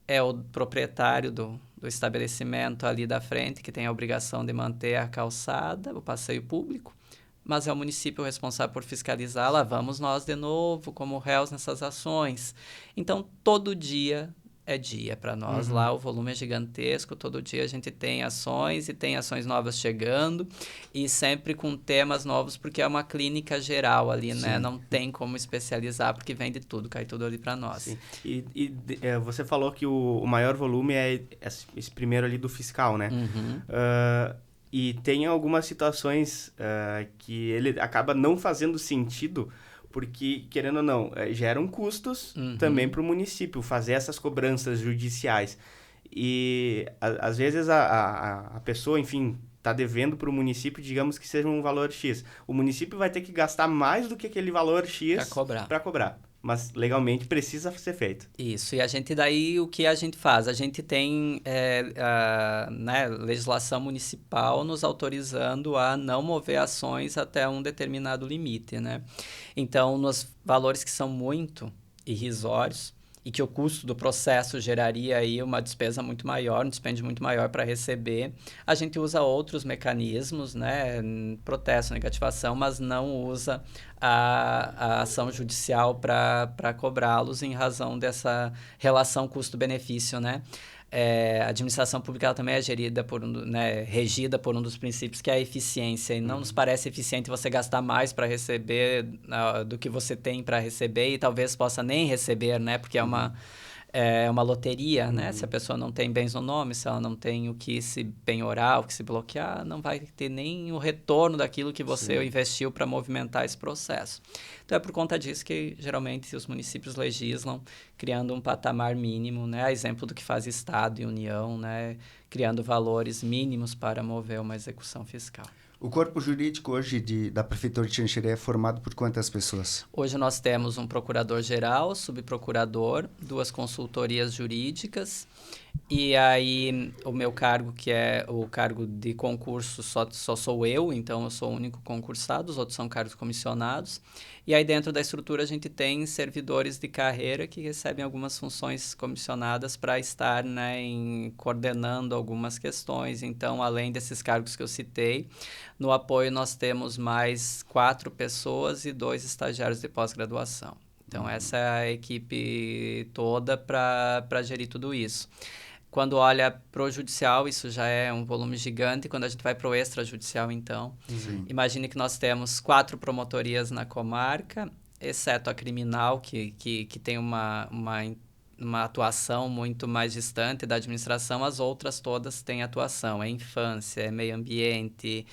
é o proprietário do estabelecimento ali da frente que tem a obrigação de manter a calçada, o passeio público, mas é o município responsável por fiscalizar. Lá vamos nós de novo como réus nessas ações. Então, todo dia é dia para nós. Lá o volume é gigantesco, todo dia a gente tem ações e tem ações novas chegando e sempre com temas novos, porque é uma clínica geral ali, Sim. né? Não tem como especializar, porque vem de tudo, cai tudo ali para nós. Sim. Você falou que o maior volume é esse primeiro ali do fiscal, né? E tem algumas situações que ele acaba não fazendo sentido, porque, querendo ou não, geram custos também para o município fazer essas cobranças judiciais. E, às vezes, a pessoa, enfim, está devendo para o município, digamos que seja um valor X. O município vai ter que gastar mais do que aquele valor X para cobrar. Mas, legalmente, precisa ser feito. Isso, e a gente daí, o que a gente faz? A gente tem legislação municipal nos autorizando a não mover ações até um determinado limite, né? Então, nos valores que são muito irrisórios e que o custo do processo geraria aí uma despesa muito maior, um dispêndio muito maior para receber, a gente usa outros mecanismos, né? Protesto, negativação, mas não usa a ação judicial para cobrá-los em razão dessa relação custo-benefício, né? A administração pública ela também é gerida regida por um dos princípios que é a eficiência. E não nos parece eficiente você gastar mais para receber do que você tem para receber e talvez possa nem receber, né? Porque é uma loteria, né? Se a pessoa não tem bens no nome, se ela não tem o que se penhorar, o que se bloquear, não vai ter nem o retorno daquilo que você investiu para movimentar esse processo. Então, é por conta disso que, geralmente, os municípios legislam, criando um patamar mínimo, né? A exemplo do que faz Estado e União, né? Criando valores mínimos para mover uma execução fiscal. O corpo jurídico hoje da Prefeitura de Xanxerê é formado por quantas pessoas? Hoje nós temos um procurador-geral, subprocurador, 2 consultorias jurídicas e aí o meu cargo, que é o cargo de concurso, só sou eu, então eu sou o único concursado, os outros são cargos comissionados. E aí dentro da estrutura a gente tem servidores de carreira que recebem algumas funções comissionadas para estar, né, coordenando algumas questões. Então, além desses cargos que eu citei, no apoio nós temos mais 4 pessoas e 2 estagiários de pós-graduação. Então, essa é a equipe toda para gerir tudo isso. Quando olha para o judicial, isso já é um volume gigante. Quando a gente vai para o extrajudicial, então, imagine que nós temos 4 promotorias na comarca, exceto a criminal, que tem uma atuação muito mais distante da administração. As outras todas têm atuação. É infância, é meio ambiente,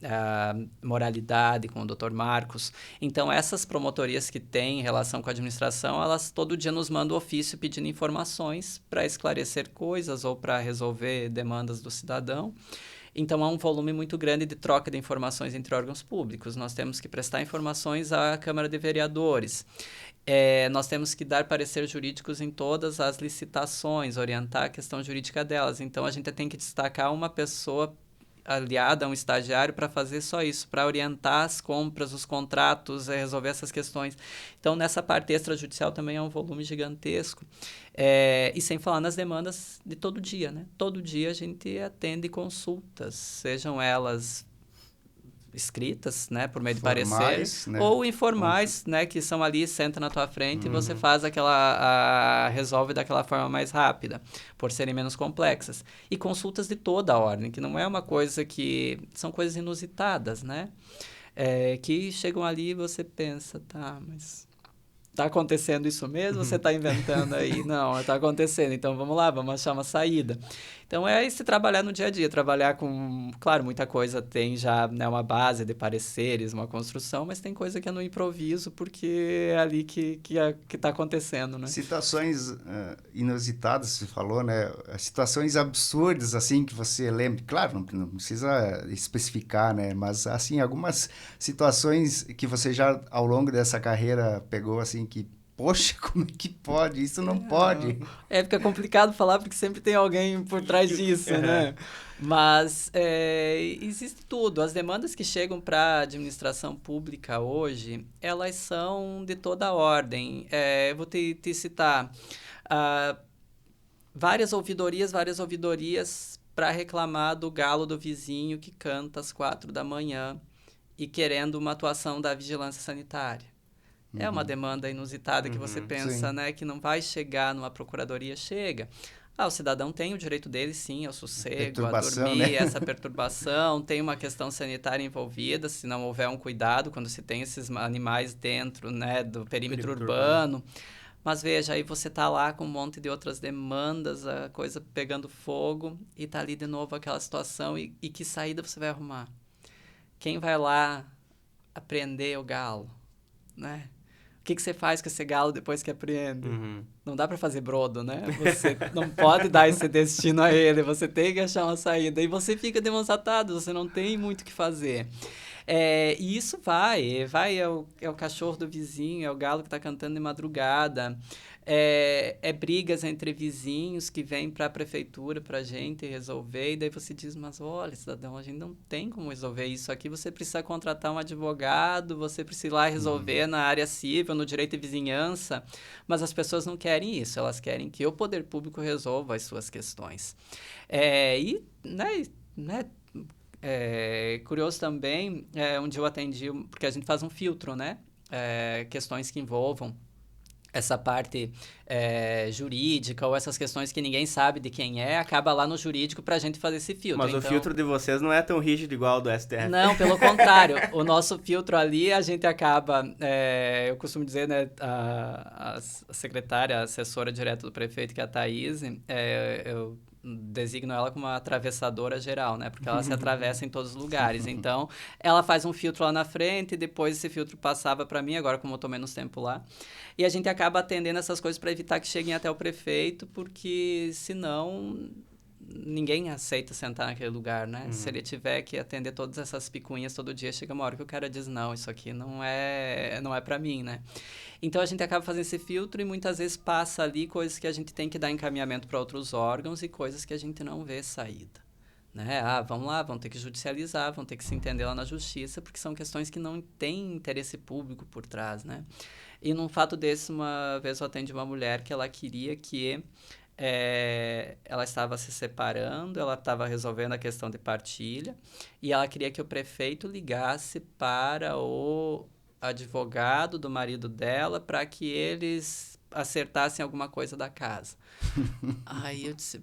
a moralidade com o Dr. Marcos. Então, essas promotorias que têm relação com a administração, elas todo dia nos mandam ofício pedindo informações para esclarecer coisas ou para resolver demandas do cidadão. Então, há um volume muito grande de troca de informações entre órgãos públicos. Nós temos que prestar informações à Câmara de Vereadores. Nós temos que dar pareceres jurídicos em todas as licitações, orientar a questão jurídica delas. Então, a gente tem que destacar uma pessoa aliada a um estagiário para fazer só isso, para orientar as compras, os contratos, resolver essas questões. Então, nessa parte extrajudicial também é um volume gigantesco. E sem falar nas demandas de todo dia, né? Todo dia a gente atende consultas, sejam elas escritas, né, por meio de Formais, pareceres, né? ou informais, né, que são ali, senta na tua frente e você faz resolve daquela forma mais rápida, por serem menos complexas. E consultas de toda a ordem, que não é uma coisa que... São coisas inusitadas, né? Que chegam ali e você pensa, tá, mas... Tá acontecendo isso mesmo ou você está inventando aí? Não, está acontecendo. Então, vamos lá, vamos achar uma saída. Então, é esse trabalhar no dia a dia. Trabalhar com... Claro, muita coisa tem já, né, uma base de pareceres, uma construção, mas tem coisa que é no improviso, porque é ali que está acontecendo, né? Situações inusitadas, você falou, né? Situações absurdas, assim, que você lembra. Claro, não precisa especificar, né? Mas, assim, algumas situações que você já, ao longo dessa carreira, pegou, assim, que... Poxa, como é que pode? Isso não pode. Fica complicado falar porque sempre tem alguém por trás disso, né? Mas existe tudo. As demandas que chegam para a administração pública hoje, elas são de toda a ordem. Eu vou te citar várias ouvidorias para reclamar do galo do vizinho que canta às 4 da manhã e querendo uma atuação da vigilância sanitária. É uma demanda inusitada que você pensa, sim. né, que não vai chegar numa procuradoria, chega. O cidadão tem o direito dele, sim, ao sossego, a dormir, né? essa perturbação, tem uma questão sanitária envolvida, se não houver um cuidado quando se tem esses animais dentro, né, do perímetro urbano. Mas veja, aí você tá lá com um monte de outras demandas, a coisa pegando fogo, e tá ali de novo aquela situação, e que saída você vai arrumar? Quem vai lá apreender o galo, né? O que você faz com esse galo depois que apreende? Não dá para fazer brodo, né? Você não pode dar esse destino a ele, você tem que achar uma saída. E você fica demonstrado, você não tem muito o que fazer. E isso é o cachorro do vizinho, é o galo que está cantando de madrugada, brigas entre vizinhos que vêm para a prefeitura para a gente resolver, e daí você diz, mas olha, cidadão, a gente não tem como resolver isso aqui, você precisa contratar um advogado, você precisa ir lá resolver na área civil, no direito de vizinhança, mas as pessoas não querem isso, elas querem que o poder público resolva as suas questões. Curioso também, um dia eu atendi, porque a gente faz um filtro, né? Questões que envolvam essa parte jurídica ou essas questões que ninguém sabe de quem acaba lá no jurídico para a gente fazer esse filtro. Mas o filtro de vocês não é tão rígido igual ao do STF. Não, pelo contrário. O nosso filtro ali, a gente acaba... eu costumo dizer, né, a secretária, a assessora direta do prefeito, que é a Thaís, eu designo ela como uma atravessadora geral, né? Porque ela se atravessa em todos os lugares. Então, ela faz um filtro lá na frente, e depois esse filtro passava para mim, agora como eu tô menos tempo lá. E a gente acaba atendendo essas coisas para evitar que cheguem até o prefeito, porque senão ninguém aceita sentar naquele lugar, né? Se ele tiver que atender todas essas picuinhas todo dia, chega uma hora que o cara diz, não, isso aqui não é para mim, né? Então, a gente acaba fazendo esse filtro e muitas vezes passa ali coisas que a gente tem que dar encaminhamento para outros órgãos e coisas que a gente não vê saída, né? Vamos lá, vão ter que judicializar, vão ter que se entender lá na justiça, porque são questões que não têm interesse público por trás, né? E num fato desse, uma vez eu atendi uma mulher que ela queria que ela estava se separando, ela estava resolvendo a questão de partilha e ela queria que o prefeito ligasse para o advogado do marido dela para que eles acertassem alguma coisa da casa. Aí eu disse,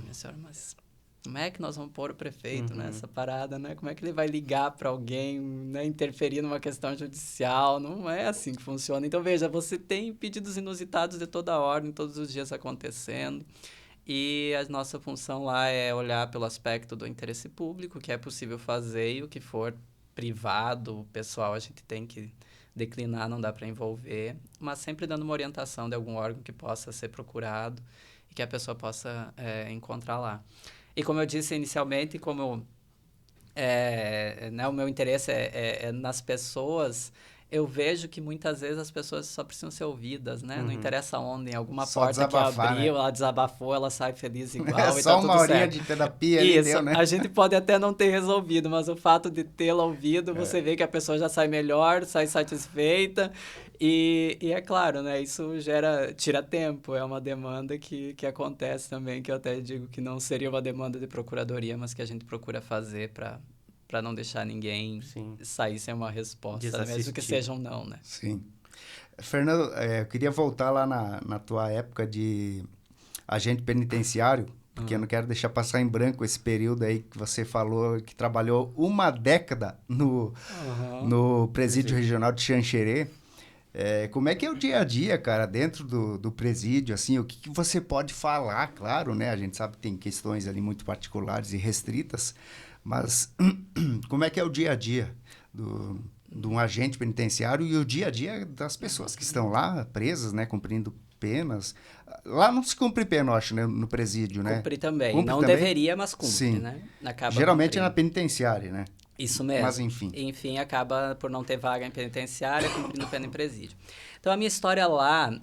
minha senhora, mas como é que nós vamos pôr o prefeito nessa parada, né? Como é que ele vai ligar para alguém, né? Interferir numa questão judicial? Não é assim que funciona. Então, veja, você tem pedidos inusitados de toda a ordem, todos os dias acontecendo. E a nossa função lá é olhar pelo aspecto do interesse público, o que é possível fazer, e o que for privado, pessoal, a gente tem que declinar, não dá para envolver, mas sempre dando uma orientação de algum órgão que possa ser procurado e que a pessoa possa encontrar lá. E como eu disse inicialmente, como né, o meu interesse é nas pessoas, eu vejo que muitas vezes as pessoas só precisam ser ouvidas, né? Não interessa onde, em alguma só porta que abriu, né? Ela desabafou, ela sai feliz igual É e só tá tudo uma horinha certo. de terapia ali, Isso, deu, né? a gente pode até não ter resolvido, mas o fato de tê-la ouvido, você vê que a pessoa já sai melhor, sai satisfeita. E é claro, né? Isso tira tempo, é uma demanda que acontece também, que eu até digo que não seria uma demanda de procuradoria, mas que a gente procura fazer para para não deixar ninguém sair sem uma resposta, mesmo que seja um não, né? Sim. Fernando, eu queria voltar lá na tua época de agente penitenciário, porque eu não quero deixar passar em branco esse período aí que você falou que trabalhou uma década no presídio regional de Xanxerê. Como é que é o dia a dia, cara, dentro do presídio, assim, o que você pode falar, claro, né? A gente sabe que tem questões ali muito particulares e restritas, mas como é que é o dia a dia de um agente penitenciário e o dia a dia das pessoas que estão lá presas, né, cumprindo penas? Lá não se cumpre pena, eu acho, né, no presídio, né? Cumpre também. Cumpre não também? Deveria, mas cumpre, Sim. né? Acaba Geralmente cumprindo. é na penitenciária, né? Isso mesmo. Mas enfim. Enfim, acaba por não ter vaga em penitenciária, cumprindo pena em presídio. Então, a minha história lá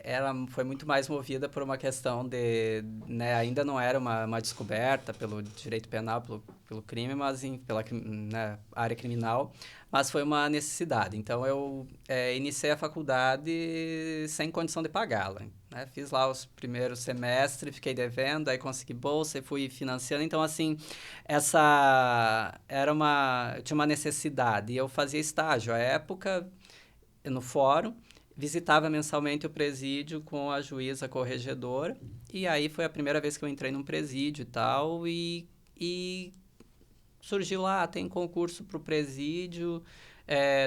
ela foi muito mais movida por uma questão de... Né, ainda não era uma descoberta pelo direito penal, pelo crime, mas pela né, área criminal, mas foi uma necessidade. Então, eu iniciei a faculdade sem condição de pagá-la. Né? Fiz lá os primeiros semestres, fiquei devendo, aí consegui bolsa e fui financiando. Então, assim, eu tinha uma necessidade. E eu fazia estágio. À época, no fórum, visitava mensalmente o presídio com a juíza corregedora. E aí foi a primeira vez que eu entrei num presídio e tal. E surgiu lá, tem concurso para o presídio,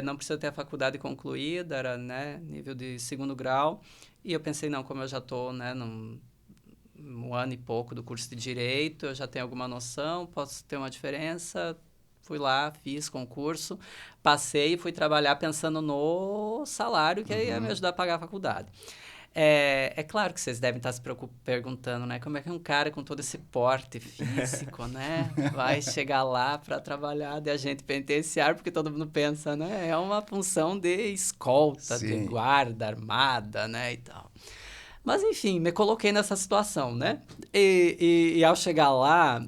não precisa ter a faculdade concluída, era, né, nível de 2º grau. E eu pensei, não, como eu já estou, né, num ano e pouco do curso de Direito, eu já tenho alguma noção, posso ter uma diferença. Fui lá, fiz concurso, passei e fui trabalhar pensando no salário que ia me ajudar a pagar a faculdade. É claro que vocês devem estar se perguntando, né? Como é que um cara com todo esse porte físico, né? Vai chegar lá para trabalhar de agente penitenciário, porque todo mundo pensa, né? É uma função de escolta, de guarda armada, né? E tal. Mas, enfim, me coloquei nessa situação, né? E ao chegar lá,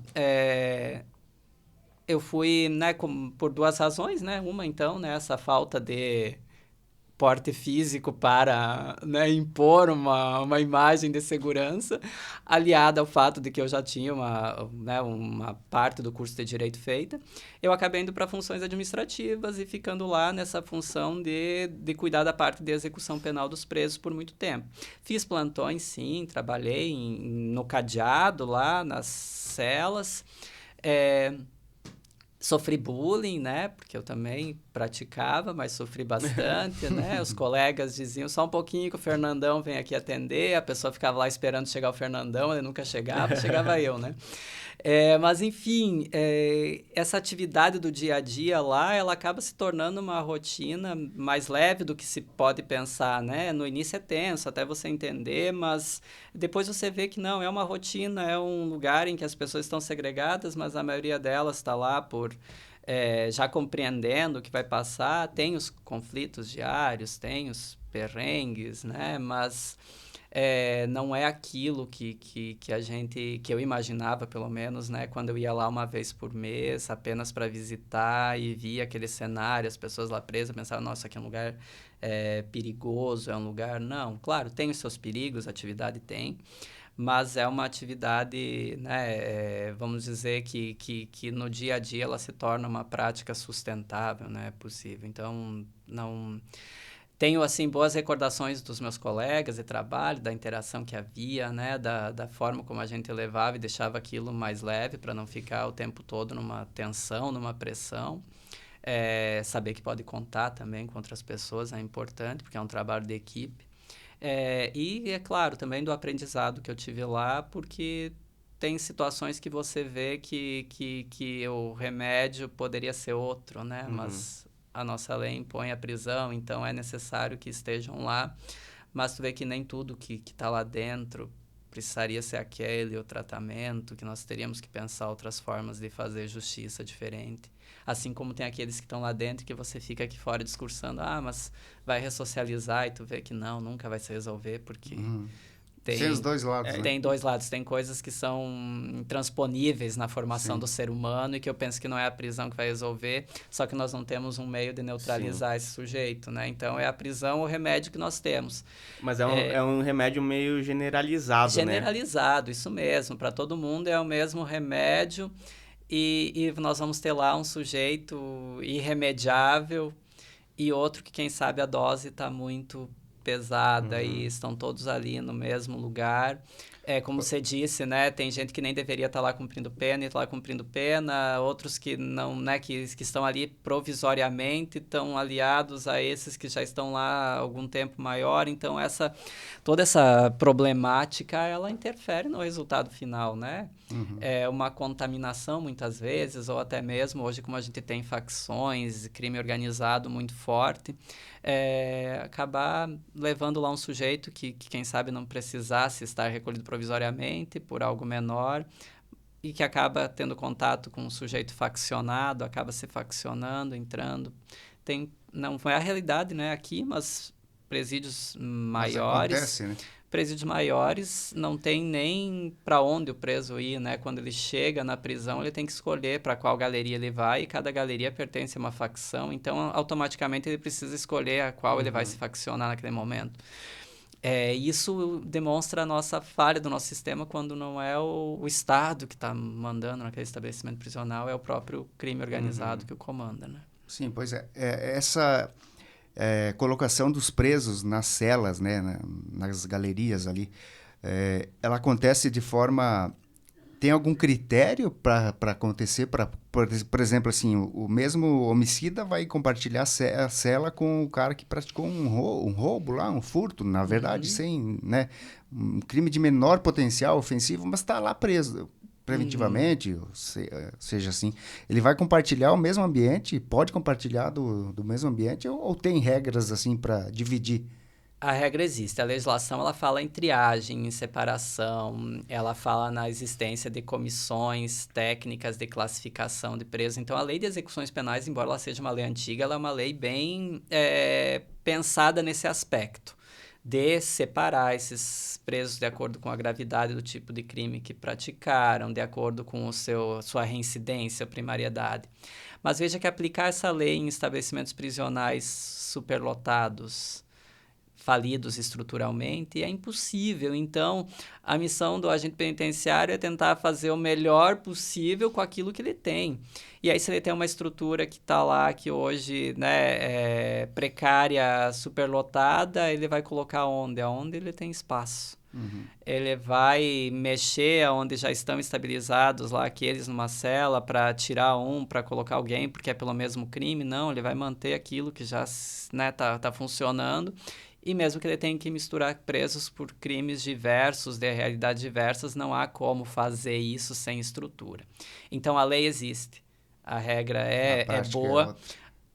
eu fui, né, por 2 razões, né? Uma, então, né, essa falta de porte físico para, né, impor uma imagem de segurança, aliada ao fato de que eu já tinha uma parte do curso de Direito feita. Eu acabei indo para funções administrativas e ficando lá nessa função de cuidar da parte de execução penal dos presos por muito tempo. Fiz plantões, sim, trabalhei no cadeado lá, nas celas, sofri bullying, né? Porque eu também praticava, mas sofri bastante, né? Os colegas diziam, só um pouquinho que o Fernandão vem aqui atender. A pessoa ficava lá esperando chegar o Fernandão, ele nunca chegava, chegava eu, né? Mas, enfim, essa atividade do dia a dia lá, ela acaba se tornando uma rotina mais leve do que se pode pensar, né? No início é tenso, até você entender, mas depois você vê que não, é uma rotina, é um lugar em que as pessoas estão segregadas, mas a maioria delas está lá por já compreendendo o que vai passar. Tem os conflitos diários, tem os perrengues, né? Mas... não é aquilo que eu imaginava, pelo menos, né? Quando eu ia lá uma vez por mês, apenas para visitar e via aquele cenário, as pessoas lá presas, pensava, nossa, aqui é um lugar perigoso, é um lugar... Não, claro, tem os seus perigos, a atividade tem, mas é uma atividade, né? Vamos dizer que no dia a dia ela se torna uma prática sustentável, né? Possível. Então, não... Tenho, assim, boas recordações dos meus colegas de trabalho, da interação que havia, né? Da forma como a gente levava e deixava aquilo mais leve para não ficar o tempo todo numa tensão, numa pressão. Saber que pode contar também com outras pessoas é importante, porque é um trabalho de equipe. E, é claro, também do aprendizado que eu tive lá, porque tem situações que você vê que o remédio poderia ser outro, né? Mas... a nossa lei impõe a prisão, então é necessário que estejam lá, mas tu vê que nem tudo que está lá dentro precisaria ser aquele, o tratamento, que nós teríamos que pensar outras formas de fazer justiça diferente. Assim como tem aqueles que estão lá dentro que você fica aqui fora discursando, mas vai ressocializar, e tu vê que não, nunca vai se resolver, porque... Tem os dois lados, né? Tem 2 lados. Tem coisas que são intransponíveis na formação do ser humano e que eu penso que não é a prisão que vai resolver, só que nós não temos um meio de neutralizar esse sujeito, né? Então, é a prisão o remédio que nós temos. Mas é um remédio meio generalizado, né? Generalizado, isso mesmo. Para todo mundo é o mesmo remédio e nós vamos ter lá um sujeito irremediável e outro que, quem sabe, a dose está muito pesada e estão todos ali no mesmo lugar. Como você disse, né? Tem gente que nem deveria estar lá cumprindo pena e está lá cumprindo pena, outros que não, né? Que estão ali provisoriamente, estão aliados a esses que já estão lá há algum tempo maior. Então, toda essa problemática, ela interfere no resultado final, né? É uma contaminação, muitas vezes, ou até mesmo, hoje, como a gente tem facções, crime organizado muito forte, acabar levando lá um sujeito que, quem sabe, não precisasse estar recolhido provisoriamente por algo menor e que acaba tendo contato com um sujeito faccionado, acaba se faccionando, entrando. Não é a realidade, né, aqui, mas presídios maiores... Mas acontece, né? Presídios maiores não tem nem para onde o preso ir, né? Quando ele chega na prisão, ele tem que escolher para qual galeria ele vai e cada galeria pertence a uma facção, então automaticamente ele precisa escolher a qual ele vai se faccionar naquele momento. Isso demonstra a nossa falha do nosso sistema quando não é o Estado que está mandando naquele estabelecimento prisional, é o próprio crime organizado que o comanda, né? Sim, pois é. Essa colocação dos presos nas celas, né, nas galerias ali, ela acontece de forma... Tem algum critério para acontecer? Por exemplo, assim, o mesmo homicida vai compartilhar a cela com o cara que praticou um roubo lá, um furto, na verdade, sem, né, um crime de menor potencial ofensivo, mas está lá preso preventivamente, seja assim. Ele vai compartilhar o mesmo ambiente, pode compartilhar do mesmo ambiente ou tem regras assim para dividir? A regra existe. A legislação ela fala em triagem, em separação, ela fala na existência de comissões técnicas de classificação de presos. Então, a lei de execuções penais, embora ela seja uma lei antiga, ela é uma lei bem pensada nesse aspecto de separar esses presos de acordo com a gravidade do tipo de crime que praticaram, de acordo com sua reincidência, primariedade. Mas veja que aplicar essa lei em estabelecimentos prisionais superlotados, falidos estruturalmente, é impossível. Então, a missão do agente penitenciário é tentar fazer o melhor possível com aquilo que ele tem. E aí, se ele tem uma estrutura que está lá, que hoje, né, é precária, superlotada, ele vai colocar onde? Aonde ele tem espaço. Ele vai mexer onde já estão estabilizados lá aqueles numa cela para tirar para colocar alguém porque é pelo mesmo crime. Não, ele vai manter aquilo que já, né, tá funcionando. E mesmo que ele tenha que misturar presos por crimes diversos, de realidades diversas, não há como fazer isso sem estrutura. Então, a lei existe. A regra é boa.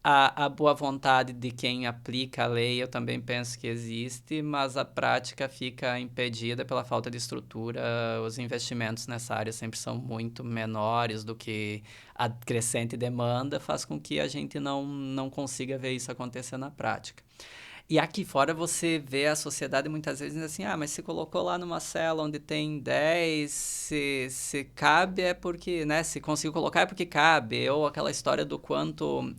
A boa vontade de quem aplica a lei, eu também penso que existe, mas a prática fica impedida pela falta de estrutura. Os investimentos nessa área sempre são muito menores do que a crescente demanda, faz com que a gente não consiga ver isso acontecer na prática. E aqui fora você vê a sociedade muitas vezes assim, mas se colocou lá numa cela onde tem 10, se cabe é porque, né, se conseguiu colocar é porque cabe, ou aquela história do quanto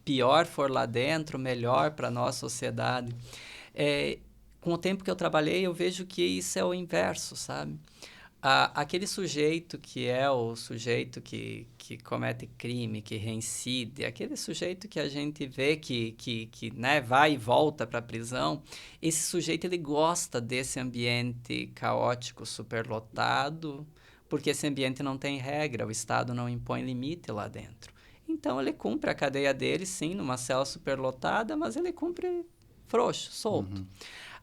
pior for lá dentro, melhor para a nossa sociedade. Com o tempo que eu trabalhei, eu vejo que isso é o inverso, sabe? Aquele sujeito que é o sujeito que comete crime, que reincide, aquele sujeito que a gente vê que né, vai e volta para a prisão, esse sujeito ele gosta desse ambiente caótico, superlotado, porque esse ambiente não tem regra, o Estado não impõe limite lá dentro. Então ele cumpre a cadeia dele, sim, numa cela superlotada, mas ele cumpre frouxo, solto.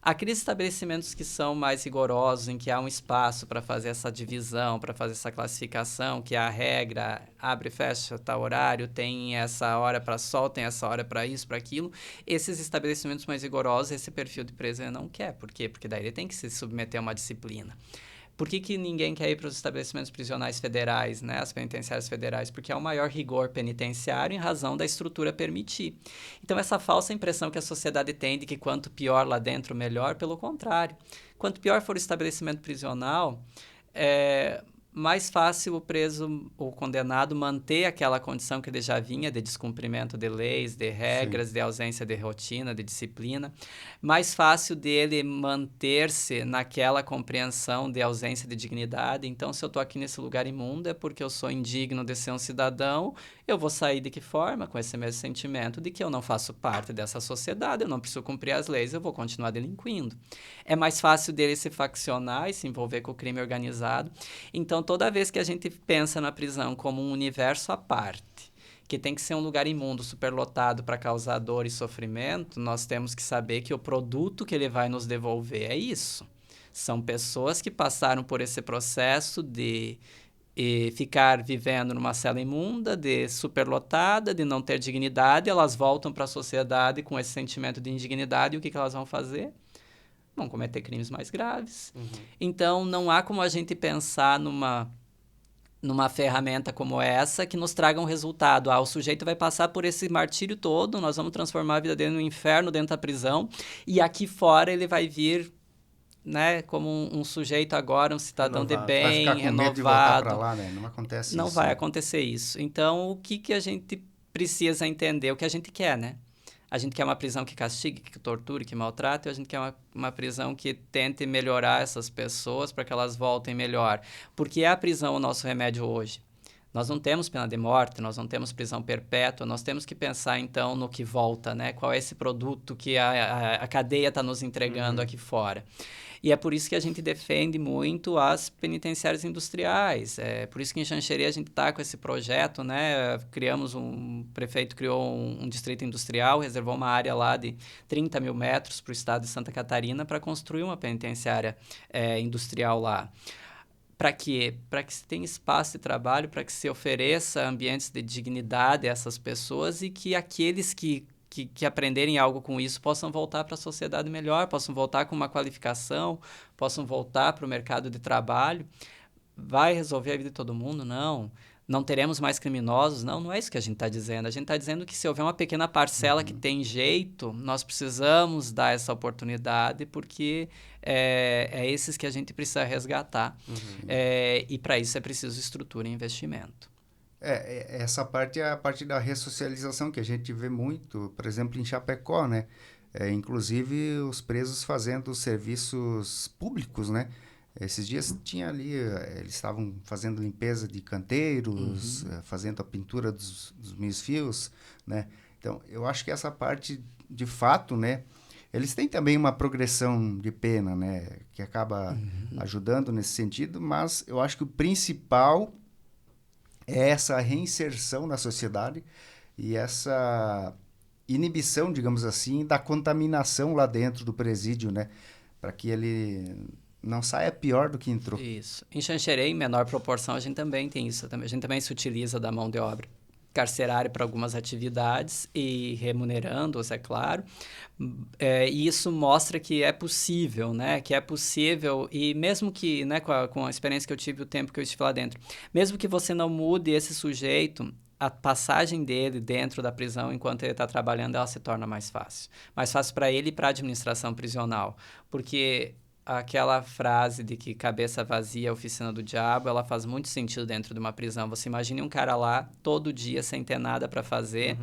Aqueles estabelecimentos que são mais rigorosos, em que há um espaço para fazer essa divisão, para fazer essa classificação, que a regra abre e fecha tal horário, tem essa hora para sol, tem essa hora para isso, para aquilo, esses estabelecimentos mais rigorosos, esse perfil de preso ele não quer. Por quê? Porque daí ele tem que se submeter a uma disciplina. Por que ninguém quer ir para os estabelecimentos prisionais federais, né, as penitenciárias federais? Porque é o maior rigor penitenciário em razão da estrutura permitir. Então, essa falsa impressão que a sociedade tem de que quanto pior lá dentro, melhor, pelo contrário. Quanto pior for o estabelecimento prisional, mais fácil o preso ou condenado manter aquela condição que ele já vinha de descumprimento de leis, de regras, Sim. de ausência de rotina, de disciplina. Mais fácil dele manter-se naquela compreensão de ausência de dignidade. Então, se eu estou aqui nesse lugar imundo é porque eu sou indigno de ser um cidadão, eu vou sair de que forma? Com esse mesmo sentimento de que eu não faço parte dessa sociedade, eu não preciso cumprir as leis, eu vou continuar delinquindo. É mais fácil dele se faccionar e se envolver com o crime organizado. Então, toda vez que a gente pensa na prisão como um universo à parte, que tem que ser um lugar imundo, superlotado para causar dor e sofrimento, nós temos que saber que o produto que ele vai nos devolver é isso. São pessoas que passaram por esse processo de ficar vivendo numa cela imunda, de superlotada, de não ter dignidade, elas voltam para a sociedade com esse sentimento de indignidade, e o que elas vão fazer? Vão cometer crimes mais graves. Então, não há como a gente pensar numa ferramenta como essa que nos traga um resultado. O sujeito vai passar por esse martírio todo, nós vamos transformar a vida dele no inferno dentro da prisão, e aqui fora ele vai vir, né, como um sujeito agora, um cidadão de Renovado. Vai bem, ficar com medo de voltar para renovado. lá, né? Não acontece Não isso. vai né? acontecer isso. Então, o que a gente precisa entender? O que a gente quer, né? A gente quer uma prisão que castigue, que torture, que maltrate, ou a gente quer uma prisão que tente melhorar essas pessoas para que elas voltem melhor? Porque é a prisão o nosso remédio hoje. Nós não temos pena de morte, nós não temos prisão perpétua, nós temos que pensar, então, no que volta, né? Qual é esse produto que a cadeia está nos entregando aqui fora. E é por isso que a gente defende muito as penitenciárias industriais. É por isso que em Xanxerê a gente está com esse projeto, né? O prefeito criou um distrito industrial, reservou uma área lá de 30 mil metros para o estado de Santa Catarina para construir uma penitenciária industrial lá. Para quê? Para que se tenha espaço de trabalho, para que se ofereça ambientes de dignidade a essas pessoas e que aqueles que aprenderem algo com isso possam voltar para a sociedade melhor, possam voltar com uma qualificação, possam voltar para o mercado de trabalho. Vai resolver a vida de todo mundo? Não. Não teremos mais criminosos? Não, não é isso que a gente está dizendo. A gente está dizendo que se houver uma pequena parcela que tem jeito, nós precisamos dar essa oportunidade, porque é esses que a gente precisa resgatar. E para isso é preciso estrutura e investimento. Essa parte é a parte da ressocialização que a gente vê muito, por exemplo, em Chapecó, né? Inclusive os presos fazendo serviços públicos, né? Esses dias tinha ali, eles estavam fazendo limpeza de canteiros, fazendo a pintura dos meios-fios, né? Então, eu acho que essa parte, de fato, né? Eles têm também uma progressão de pena, né? Que acaba ajudando nesse sentido, mas eu acho que o principal é essa reinserção na sociedade e essa inibição, digamos assim, da contaminação lá dentro do presídio, né? Para que ele não saia pior do que entrou. Isso. Em Xanxerê, em menor proporção, a gente também tem isso. A gente também se utiliza da mão de obra carcerária para algumas atividades e remunerando-os, é claro. E isso mostra que é possível, né? Que é possível, e mesmo que, né, com a experiência que eu tive, o tempo que eu estive lá dentro, mesmo que você não mude esse sujeito, a passagem dele dentro da prisão enquanto ele está trabalhando, ela se torna mais fácil. Mais fácil para ele e para a administração prisional. Porque aquela frase de que cabeça vazia é oficina do diabo, ela faz muito sentido dentro de uma prisão. Você imagine um cara lá, todo dia, sem ter nada para fazer,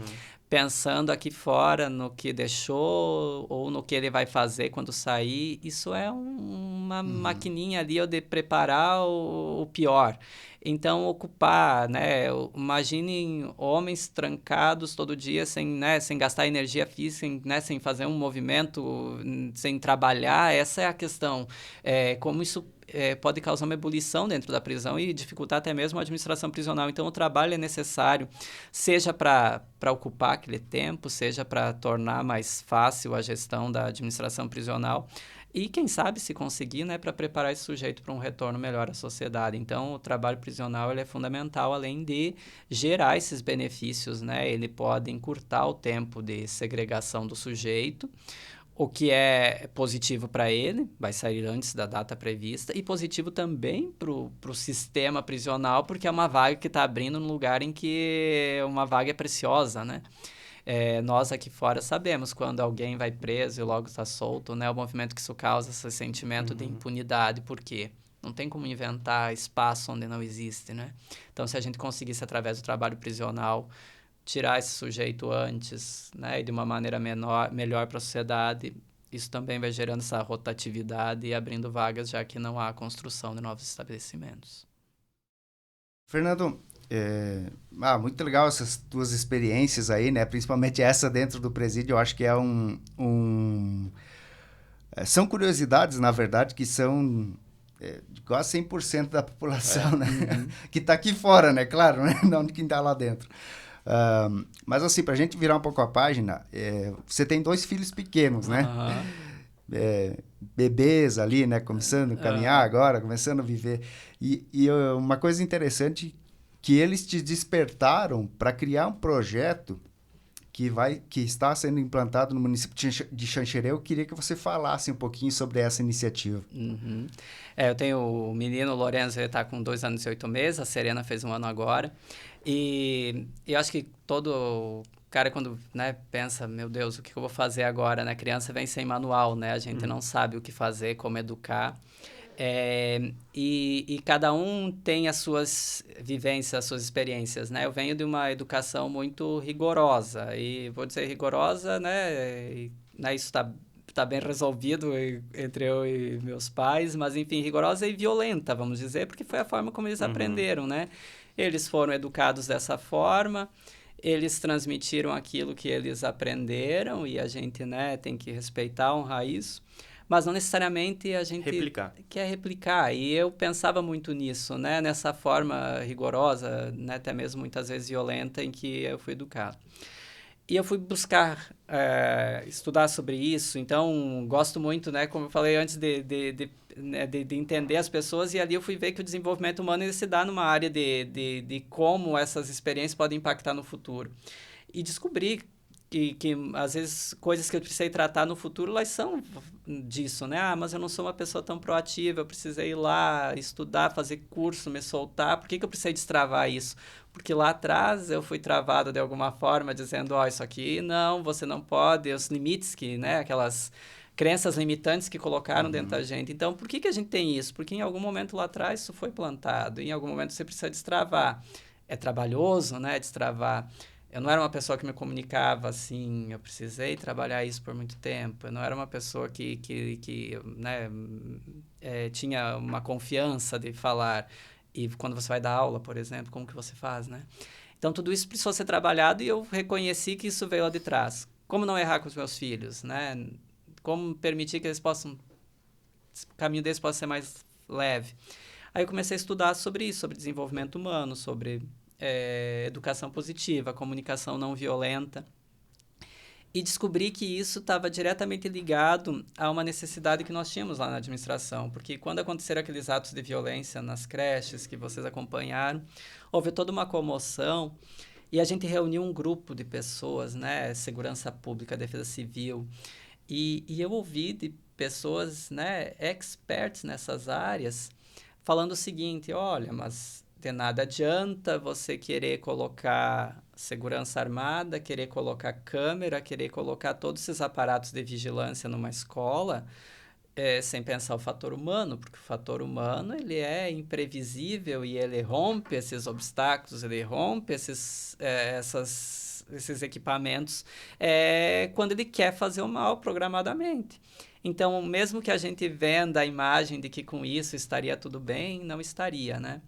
pensando aqui fora no que deixou ou no que ele vai fazer quando sair. Isso é uma maquininha ali de preparar o pior. Então, ocupar, né? Imaginem homens trancados todo dia sem gastar energia física, sem fazer um movimento, sem trabalhar. Essa é a questão. Como isso pode causar uma ebulição dentro da prisão e dificultar até mesmo a administração prisional. Então, o trabalho é necessário, seja para ocupar aquele tempo, seja para tornar mais fácil a gestão da administração prisional e, quem sabe, se conseguir, né, para preparar esse sujeito para um retorno melhor à sociedade. Então, o trabalho prisional ele é fundamental, além de gerar esses benefícios, né? Ele pode encurtar o tempo de segregação do sujeito, o que é positivo para ele, vai sair antes da data prevista, e positivo também para o sistema prisional, porque é uma vaga que está abrindo num lugar em que uma vaga é preciosa, né? Nós aqui fora sabemos quando alguém vai preso e logo está solto, né? O movimento que isso causa, esse sentimento de impunidade. Por quê? Não tem como inventar espaço onde não existe, né? Então, se a gente conseguisse, através do trabalho prisional, tirar esse sujeito antes, né, e de uma maneira melhor para a sociedade, isso também vai gerando essa rotatividade e abrindo vagas, já que não há construção de novos estabelecimentos. Fernando, muito legal essas tuas experiências aí, né? Principalmente essa dentro do presídio, eu acho que é são curiosidades, na verdade, que são de quase 100% da população, né? Uhum. Que está aqui fora, né? Claro, né? Não de quem está lá dentro. Mas assim, para a gente virar um pouco a página, você tem 2 filhos pequenos, né? Bebês ali, né? Começando a caminhar agora, começando a viver. E uma coisa interessante, que eles te despertaram para criar um projeto que está sendo implantado no município de Xanxerê. Eu queria que você falasse um pouquinho sobre essa iniciativa. Uhum. Eu tenho o menino, o Lorenzo, ele está com 2 anos e 8 meses, a Serena fez 1 ano agora. E eu acho que todo cara, quando, né, pensa, meu Deus, o que eu vou fazer agora, né? A criança vem sem manual, né? A gente não sabe o que fazer, como educar. E cada um tem as suas vivências, as suas experiências, né? Eu venho de uma educação muito rigorosa, e vou dizer rigorosa, né? Isso tá bem resolvido entre eu e meus pais, mas enfim, rigorosa e violenta, vamos dizer, porque foi a forma como eles aprenderam, né? Eles foram educados dessa forma, eles transmitiram aquilo que eles aprenderam e a gente, né, tem que respeitar, honrar isso. Mas não necessariamente a gente quer replicar. E eu pensava muito nisso, né? Nessa forma rigorosa, né? Até mesmo muitas vezes violenta, em que eu fui educado. E eu fui buscar estudar sobre isso. Então, gosto muito, né? Como eu falei antes, de entender as pessoas. E ali eu fui ver que o desenvolvimento humano ele se dá numa área de como essas experiências podem impactar no futuro. E descobri que às vezes coisas que eu precisei tratar no futuro, elas são disso, né? Mas eu não sou uma pessoa tão proativa, eu precisei ir lá estudar, fazer curso, me soltar. Por que eu precisei destravar isso? Porque lá atrás eu fui travado de alguma forma, dizendo, isso aqui não, você não pode, os limites que, né, aquelas crenças limitantes que colocaram dentro da gente. Então, por que a gente tem isso? Porque em algum momento lá atrás isso foi plantado, em algum momento você precisa destravar. É trabalhoso, né, destravar. Eu não era uma pessoa que me comunicava assim, eu precisei trabalhar isso por muito tempo. Eu não era uma pessoa que né, tinha uma confiança de falar. E quando você vai dar aula, por exemplo, como que você faz, né? Então, tudo isso precisou ser trabalhado e eu reconheci que isso veio lá de trás. Como não errar com os meus filhos, né? Como permitir que eles possam... O caminho deles possa ser mais leve. Aí eu comecei a estudar sobre isso, sobre desenvolvimento humano, sobre... educação positiva, comunicação não violenta. E descobri que isso estava diretamente ligado a uma necessidade que nós tínhamos lá na administração, porque quando aconteceram aqueles atos de violência nas creches que vocês acompanharam, houve toda uma comoção e a gente reuniu um grupo de pessoas, né, segurança pública, defesa civil, e eu ouvi de pessoas, né, experts nessas áreas, falando o seguinte, olha, mas de nada adianta você querer colocar segurança armada, querer colocar câmera, querer colocar todos esses aparatos de vigilância numa escola, sem pensar o fator humano, porque o fator humano ele é imprevisível e ele rompe esses obstáculos, ele rompe esses equipamentos quando ele quer fazer o mal programadamente. Então, mesmo que a gente venda a imagem de que com isso estaria tudo bem, não estaria, né?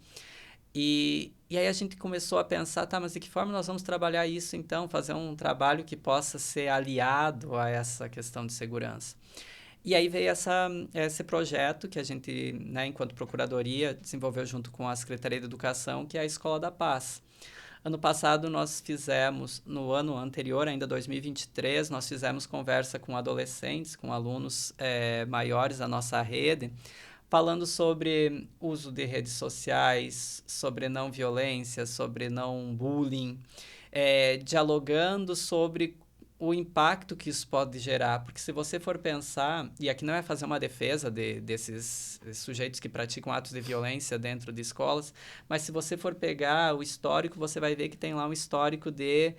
E aí a gente começou a pensar, tá, mas de que forma nós vamos trabalhar isso então? Fazer um trabalho que possa ser aliado a essa questão de segurança. E aí veio esse projeto que a gente, né, enquanto Procuradoria, desenvolveu junto com a Secretaria de Educação, que é a Escola da Paz. Ano passado nós fizemos, no ano anterior, ainda 2023, nós fizemos conversa com adolescentes, com alunos maiores da nossa rede, falando sobre uso de redes sociais, sobre não violência, sobre não bullying, dialogando sobre o impacto que isso pode gerar. Porque se você for pensar, e aqui não é fazer uma defesa desses sujeitos que praticam atos de violência dentro de escolas, mas se você for pegar o histórico, você vai ver que tem lá um histórico de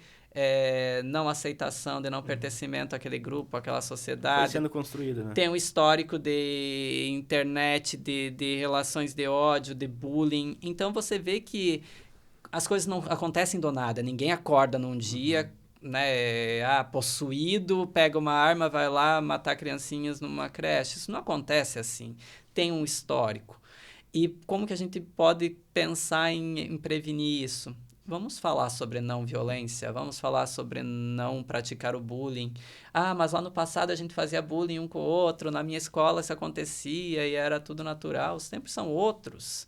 não aceitação, de não pertencimento àquele grupo, àquela Foi sociedade. sendo construído, né? Tem um histórico de internet, de relações de ódio, de bullying. Então, você vê que as coisas não acontecem do nada. Ninguém acorda num dia, né, possuído, pega uma arma, vai lá matar criancinhas numa creche. Isso não acontece assim. Tem um histórico. E como que a gente pode pensar em prevenir isso? Vamos falar sobre não violência, vamos falar sobre não praticar o bullying. Ah, mas lá no passado a gente fazia bullying um com o outro, na minha escola isso acontecia e era tudo natural. Os tempos são outros.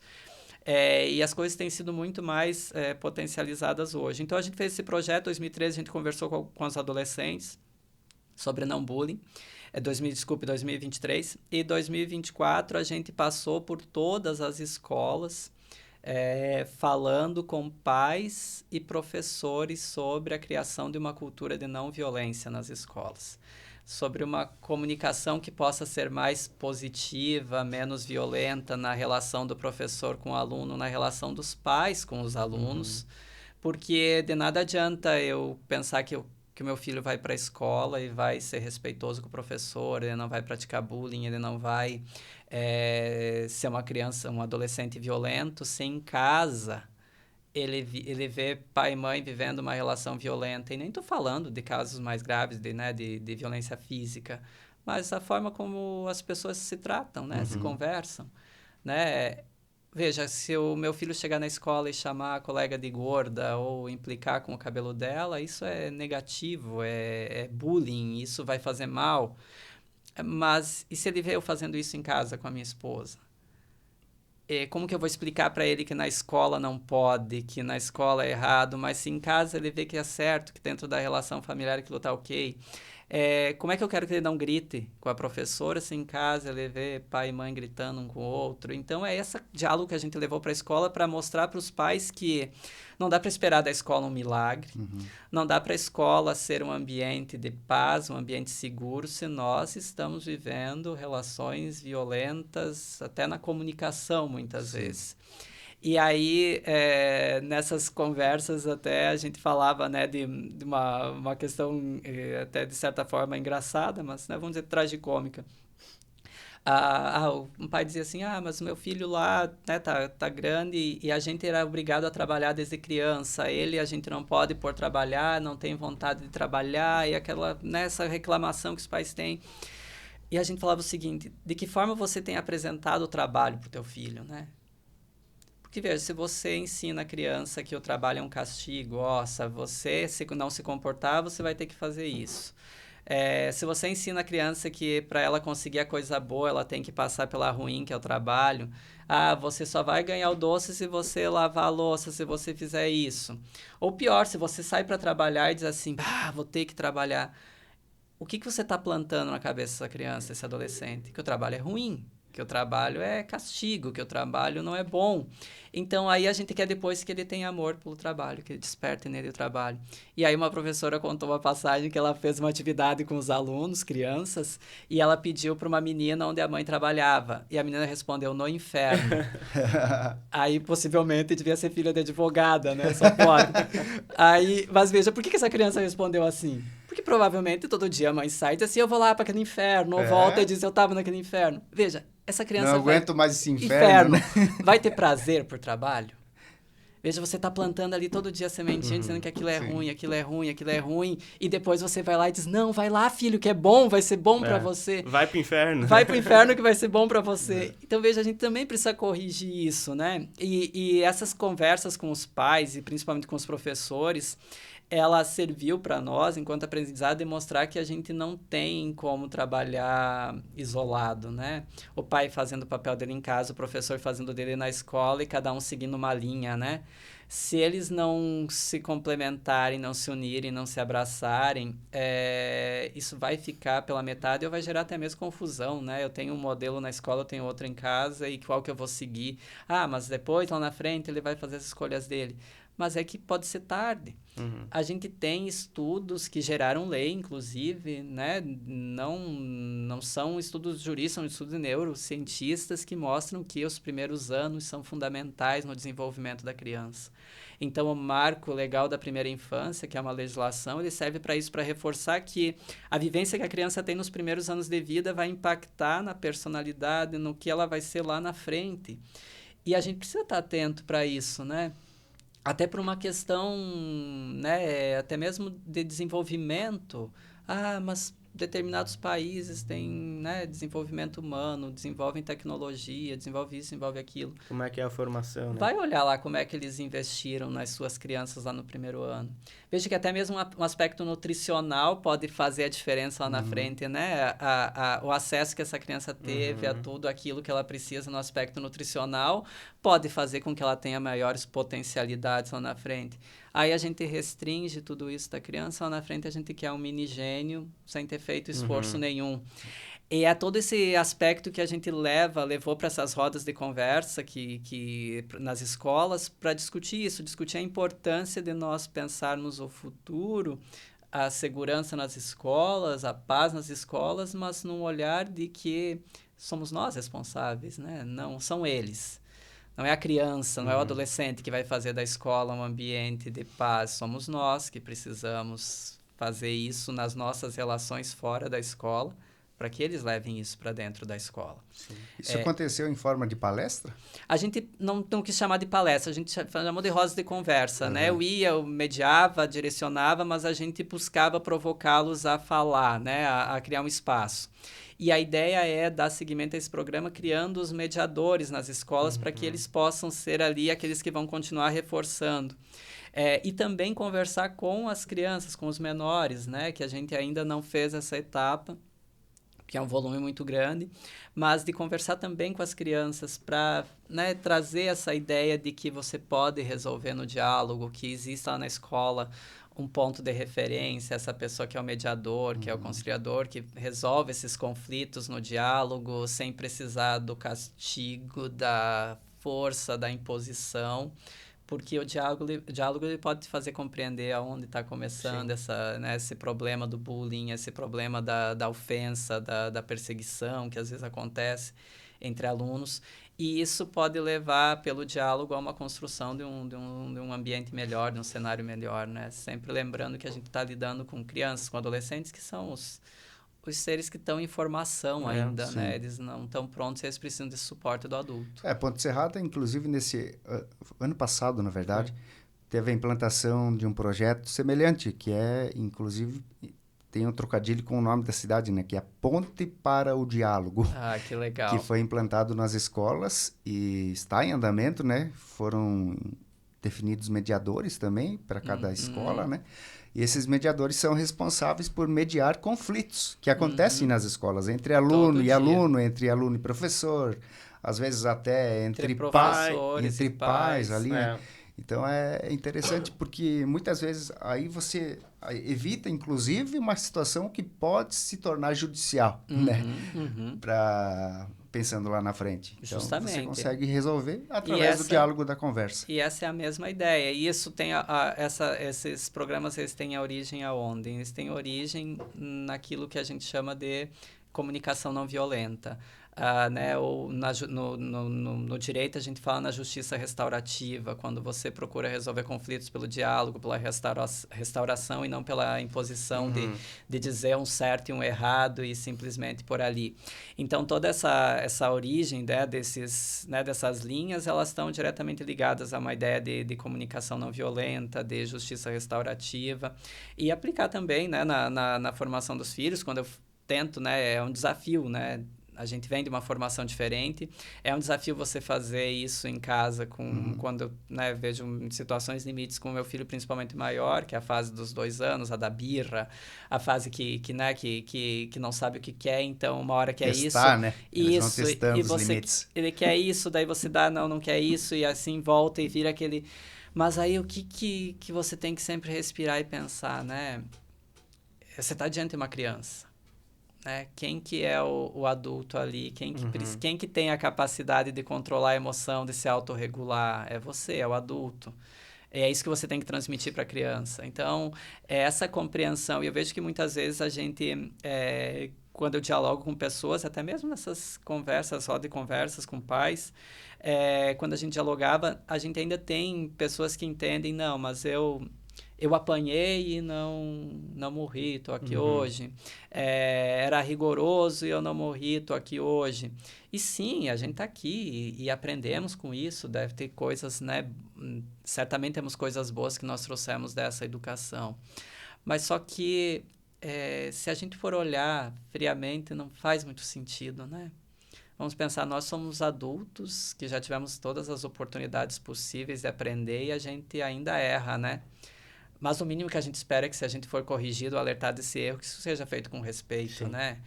E as coisas têm sido muito mais potencializadas hoje. Então, a gente fez esse projeto, em 2013 a gente conversou com os adolescentes sobre não bullying. 2023. E 2024 a gente passou por todas as escolas falando com pais e professores sobre a criação de uma cultura de não violência nas escolas. Sobre uma comunicação que possa ser mais positiva, menos violenta na relação do professor com o aluno, na relação dos pais com os alunos, porque de nada adianta eu pensar que o meu filho vai para a escola e vai ser respeitoso com o professor, ele não vai praticar bullying, ele não vai ser uma criança, um adolescente violento, se em casa ele vê pai e mãe vivendo uma relação violenta. E nem estou falando de casos mais graves de violência física, mas a forma como as pessoas se tratam, né? Se conversam, né? Veja, se o meu filho chegar na escola e chamar a colega de gorda ou implicar com o cabelo dela, isso é negativo, é bullying, isso vai fazer mal. Mas e se ele vê eu fazendo isso em casa com a minha esposa? Como que eu vou explicar para ele que na escola não pode, que na escola é errado, mas se em casa ele vê que é certo, que dentro da relação familiar aquilo está ok? Como é que eu quero que ele não grite com a professora se em casa ele vê pai e mãe gritando um com o outro? Então, é esse diálogo que a gente levou para a escola para mostrar para os pais que não dá para esperar da escola um milagre, não dá para a escola ser um ambiente de paz, um ambiente seguro, se nós estamos vivendo relações violentas, até na comunicação, muitas vezes. E aí, nessas conversas, até a gente falava, né, de uma questão, até de certa forma engraçada, mas, né, vamos dizer, tragicômica. Um pai dizia assim, mas o meu filho lá, né, tá grande e a gente era obrigado a trabalhar desde criança. Ele, a gente não pode pôr trabalhar, não tem vontade de trabalhar, e aquela, nessa reclamação que os pais têm. E a gente falava o seguinte, de que forma você tem apresentado o trabalho pro teu filho, né? Porque, veja, se você ensina a criança que o trabalho é um castigo, se você não se comportar, você vai ter que fazer isso. Se você ensina a criança que para ela conseguir a coisa boa, ela tem que passar pela ruim, que é o trabalho. Você só vai ganhar o doce se você lavar a louça, se você fizer isso. Ou pior, se você sai para trabalhar e diz assim, vou ter que trabalhar. O que você está plantando na cabeça dessa criança, desse adolescente? Que o trabalho é ruim, que o trabalho é castigo, que o trabalho não é bom. Então, aí a gente quer depois que ele tenha amor pelo trabalho, que ele desperte nele o trabalho. E aí uma professora contou uma passagem que ela fez uma atividade com os alunos, crianças, e ela pediu para uma menina onde a mãe trabalhava. E a menina respondeu, no inferno. Aí, possivelmente, devia ser filha de advogada, né? Só pode. Mas veja, por que essa criança respondeu assim? Porque provavelmente todo dia a mãe sai e diz assim, eu vou lá para aquele inferno, ou volta e diz, eu estava naquele inferno. Veja, essa criança não aguento mais esse inferno. Vai ter prazer por trabalho? Veja, você está plantando ali todo dia sementinha, dizendo que aquilo é ruim, aquilo é ruim, aquilo é ruim, e depois você vai lá e diz, não, vai lá, filho, que é bom, vai ser bom para você. Vai pro inferno. Vai pro inferno que vai ser bom para você. Então, veja, a gente também precisa corrigir isso, né? E essas conversas com os pais, e principalmente com os professores, ela serviu para nós, enquanto aprendizado, demonstrar que a gente não tem como trabalhar isolado, né? O pai fazendo o papel dele em casa, o professor fazendo o dele na escola e cada um seguindo uma linha, né? Se eles não se complementarem, não se unirem, não se abraçarem, isso vai ficar pela metade ou vai gerar até mesmo confusão, né? Eu tenho um modelo na escola, eu tenho outro em casa e qual que eu vou seguir? Mas depois, lá na frente, ele vai fazer as escolhas dele. mas é que pode ser tarde. A gente tem estudos que geraram lei, inclusive, né? Não são estudos jurídicos, são estudos de neurocientistas que mostram que os primeiros anos são fundamentais no desenvolvimento da criança. Então, o marco legal da primeira infância, que é uma legislação, ele serve para isso, para reforçar que a vivência que a criança tem nos primeiros anos de vida vai impactar na personalidade, no que ela vai ser lá na frente. E a gente precisa estar atento para isso, né? Até por uma questão, né, até mesmo de desenvolvimento. Mas determinados países têm, né, desenvolvimento humano, desenvolvem tecnologia, desenvolve isso, desenvolve aquilo. Como é que é a formação, né? Vai olhar lá como é que eles investiram nas suas crianças lá no primeiro ano. Veja que até mesmo um aspecto nutricional pode fazer a diferença lá na frente, né? O acesso que essa criança teve a tudo aquilo que ela precisa no aspecto nutricional pode fazer com que ela tenha maiores potencialidades lá na frente. Aí a gente restringe tudo isso da criança, lá na frente a gente quer um mini gênio sem ter feito esforço nenhum. E é todo esse aspecto que a gente levou para essas rodas de conversa nas escolas para discutir isso, discutir a importância de nós pensarmos o futuro, a segurança nas escolas, a paz nas escolas, mas num olhar de que somos nós responsáveis, né? Não são eles. Não é a criança, não é o adolescente que vai fazer da escola um ambiente de paz. Somos nós que precisamos fazer isso nas nossas relações fora da escola, para que eles levem isso para dentro da escola. Sim. Isso aconteceu em forma de palestra? A gente não quis chamar de palestra, a gente chamou de rodas de conversa, né? Eu mediava, direcionava, mas a gente buscava provocá-los a falar, né? A criar um espaço. E a ideia é dar seguimento a esse programa criando os mediadores nas escolas para que eles possam ser ali aqueles que vão continuar reforçando. E também conversar com as crianças, com os menores, né? Que a gente ainda não fez essa etapa, que é um volume muito grande, mas de conversar também com as crianças para, né, trazer essa ideia de que você pode resolver no diálogo, que exista lá na escola um ponto de referência, essa pessoa que é o mediador, que é o conciliador, que resolve esses conflitos no diálogo sem precisar do castigo, da força, da imposição, porque o diálogo ele pode te fazer compreender aonde está começando esse problema do bullying, esse problema da ofensa, da perseguição, que às vezes acontece entre alunos. E isso pode levar, pelo diálogo, a uma construção de um ambiente melhor, de um cenário melhor, né? Sempre lembrando que a gente está lidando com crianças, com adolescentes, que são os seres que estão em formação ainda, sim. né? Eles não estão prontos e eles precisam desse suporte do adulto. Ponte Serrada, inclusive, nesse ano passado, na verdade, teve a implantação de um projeto semelhante, que inclusive, tem um trocadilho com o nome da cidade, né? Que é a Ponte para o Diálogo. Que legal. Que foi implantado nas escolas e está em andamento, né? Foram definidos mediadores também para cada escola, né? E esses mediadores são responsáveis por mediar conflitos que acontecem nas escolas, entre aluno e aluno, entre aluno e professor, às vezes até entre pais ali, né? Então, é interessante porque muitas vezes aí você evita, inclusive, uma situação que pode se tornar judicial, né? Pensando lá na frente. Então, justamente. você consegue resolver através do diálogo, da conversa. E essa é a mesma ideia. E isso tem esses programas, eles têm a origem aonde? Eles têm origem naquilo que a gente chama de comunicação não violenta. Né? Ou no direito a gente fala na justiça restaurativa, quando você procura resolver conflitos pelo diálogo, pela restauração e não pela imposição de dizer um certo e um errado e simplesmente por ali. Então, toda essa origem, né, dessas linhas, elas estão diretamente ligadas a uma ideia de comunicação não violenta, de justiça restaurativa, e aplicar também, né, na formação dos filhos, quando eu tento, né, é um desafio, né? A gente vem de uma formação diferente. É um desafio você fazer isso em casa quando eu, né, vejo situações limites com o meu filho, principalmente maior, que é a fase dos 2 anos, a da birra, a fase que não sabe o que quer, então uma hora quer testar, isso. Né? Eles vão testando e os limites. Ele quer isso, daí você dá, não quer isso, e assim volta e vira aquele... Mas aí o que você tem que sempre respirar e pensar, né? Você está diante de uma criança. Né? Quem que é o adulto ali? Quem que tem a capacidade de controlar a emoção, de se autorregular? É você, é o adulto. É isso que você tem que transmitir para a criança. Então, é essa compreensão. E eu vejo que muitas vezes a gente, quando eu dialogo com pessoas, até mesmo nessas conversas, roda de conversas com pais, quando a gente dialogava, a gente ainda tem pessoas que entendem, não, mas eu apanhei e não morri, estou aqui hoje. Era rigoroso e eu não morri, estou aqui hoje. E sim, a gente está aqui e aprendemos com isso. Deve ter coisas, né? Certamente temos coisas boas que nós trouxemos dessa educação. Mas só que se a gente for olhar friamente, não faz muito sentido, né? Vamos pensar, nós somos adultos que já tivemos todas as oportunidades possíveis de aprender e a gente ainda erra, né? Mas o mínimo que a gente espera é que se a gente for corrigido ou alertado desse erro, que isso seja feito com respeito, né?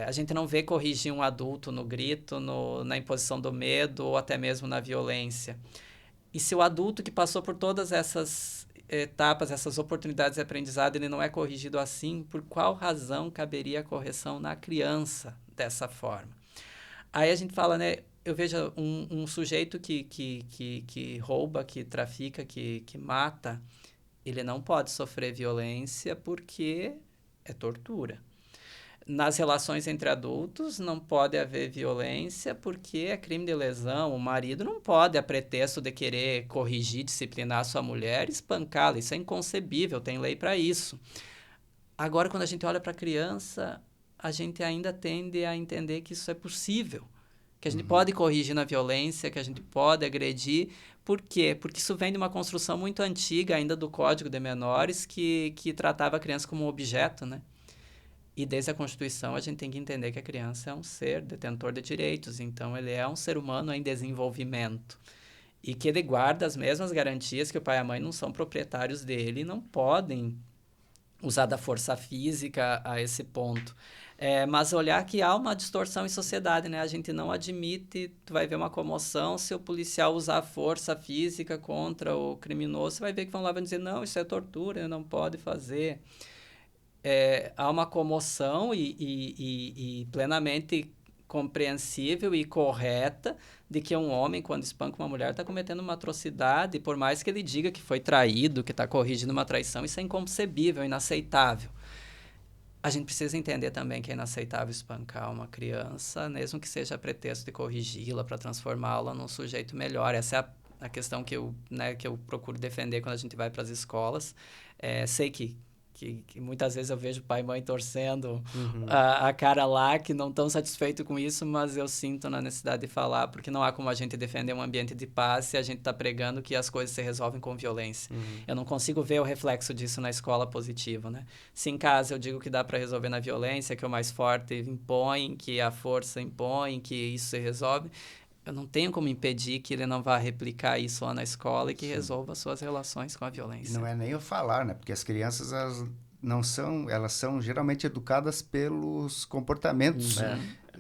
A gente não vê corrigir um adulto no grito, na imposição do medo ou até mesmo na violência. E se o adulto que passou por todas essas etapas, essas oportunidades de aprendizado, ele não é corrigido assim, por qual razão caberia a correção na criança dessa forma? Aí a gente fala, né? Eu vejo um sujeito que rouba, que trafica, que mata, ele não pode sofrer violência porque é tortura. Nas relações entre adultos, não pode haver violência porque é crime de lesão. O marido não pode, a pretexto de querer corrigir, disciplinar sua mulher, espancá-la. Isso é inconcebível, tem lei para isso. Agora, quando a gente olha para a criança, a gente ainda tende a entender que isso é possível. Que a gente pode corrigir na violência, que a gente pode agredir. Por quê? Porque isso vem de uma construção muito antiga, ainda do Código de Menores, que tratava a criança como um objeto, né? E desde a Constituição a gente tem que entender que a criança é um ser detentor de direitos, então ele é um ser humano em desenvolvimento. E que ele guarda as mesmas garantias que o pai e a mãe não são proprietários dele e não podem usar da força física a esse ponto. Mas olhar que há uma distorção em sociedade, né? A gente não admite, tu vai ver uma comoção, se o policial usar força física contra o criminoso, você vai ver que vão lá e vão dizer, não, isso é tortura, não pode fazer. Há uma comoção e plenamente compreensível e correta de que um homem, quando espanca uma mulher, está cometendo uma atrocidade, por mais que ele diga que foi traído, que está corrigindo uma traição, isso é inconcebível, inaceitável. A gente precisa entender também que é inaceitável espancar uma criança, mesmo que seja a pretexto de corrigi-la para transformá-la num sujeito melhor. Essa é a questão que eu procuro defender quando a gente vai para as escolas. Sei que muitas vezes eu vejo pai e mãe torcendo a cara lá, que não estão satisfeitos com isso, mas eu sinto na necessidade de falar, porque não há como a gente defender um ambiente de paz se a gente está pregando que as coisas se resolvem com violência. Eu não consigo ver o reflexo disso na escola positivo, né? Se em casa eu digo que dá para resolver na violência, que o mais forte impõe, que a força impõe, que isso se resolve, eu não tenho como impedir que ele não vá replicar isso lá na escola e que resolva suas relações com a violência. Não é nem eu falar, né? Porque as crianças, elas são geralmente educadas pelos comportamentos.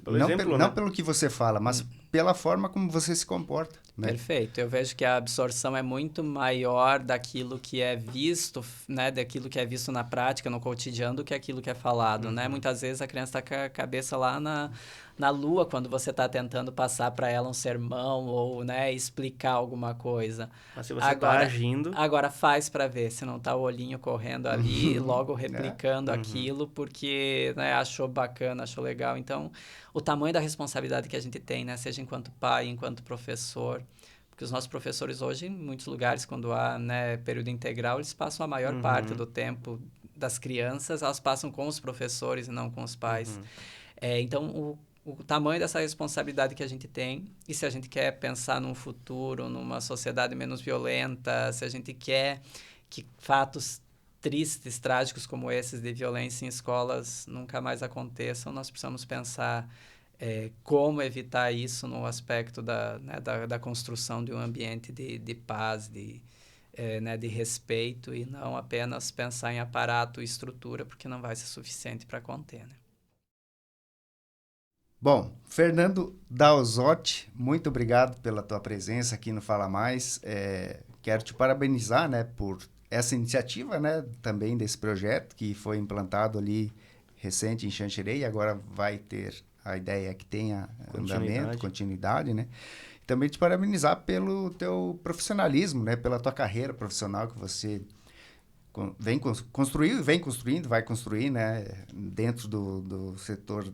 Não pelo que você fala, mas pela forma como você se comporta. Né? Perfeito. Eu vejo que a absorção é muito maior daquilo que é visto, né? Daquilo que é visto na prática, no cotidiano, do que aquilo que é falado, né? Muitas vezes a criança está com a cabeça lá na lua quando você está tentando passar para ela um sermão ou, né, explicar alguma coisa. Mas se você está agindo... Agora faz para ver, se não está o olhinho correndo ali, logo replicando aquilo, porque, né, achou bacana, achou legal. Então, o tamanho da responsabilidade que a gente tem, né, seja enquanto pai, enquanto professor, porque os nossos professores hoje, em muitos lugares, quando há, né, período integral, eles passam a maior parte do tempo das crianças, elas passam com os professores e não com os pais. Então, o tamanho dessa responsabilidade que a gente tem, e se a gente quer pensar num futuro, numa sociedade menos violenta, se a gente quer que fatos tristes, trágicos como esses de violência em escolas nunca mais aconteçam, nós precisamos pensar como evitar isso no aspecto da construção de um ambiente de paz, de respeito, e não apenas pensar em aparato e estrutura, porque não vai ser suficiente para conter, né? Bom, Fernando Dalzotti, muito obrigado pela tua presença aqui no Fala Mais. Quero te parabenizar, né, por essa iniciativa, né, também desse projeto que foi implantado ali recente em Xanxerê e agora vai ter a ideia que tenha andamento, continuidade, né? Também te parabenizar pelo teu profissionalismo, né? Pela tua carreira profissional que você construiu e vem construindo, vai construir, né? Dentro do setor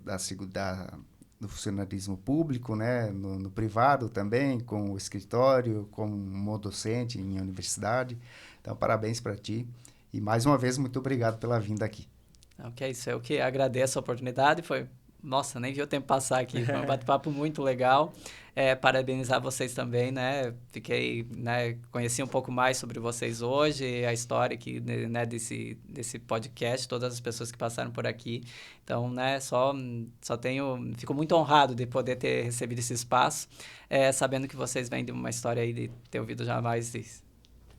do funcionalismo público, né? No privado também, com o escritório, como docente em universidade. Então, parabéns para ti. E mais uma vez, muito obrigado pela vinda aqui. Ok, isso eu que agradeço a oportunidade. Nossa, nem vi o tempo passar aqui. Foi um bate-papo muito legal. Parabenizar vocês também, né? Conheci um pouco mais sobre vocês hoje, a história aqui, né, desse podcast, todas as pessoas que passaram por aqui. Então, né, fico muito honrado de poder ter recebido esse espaço, sabendo que vocês vêm de uma história aí de ter ouvido já mais de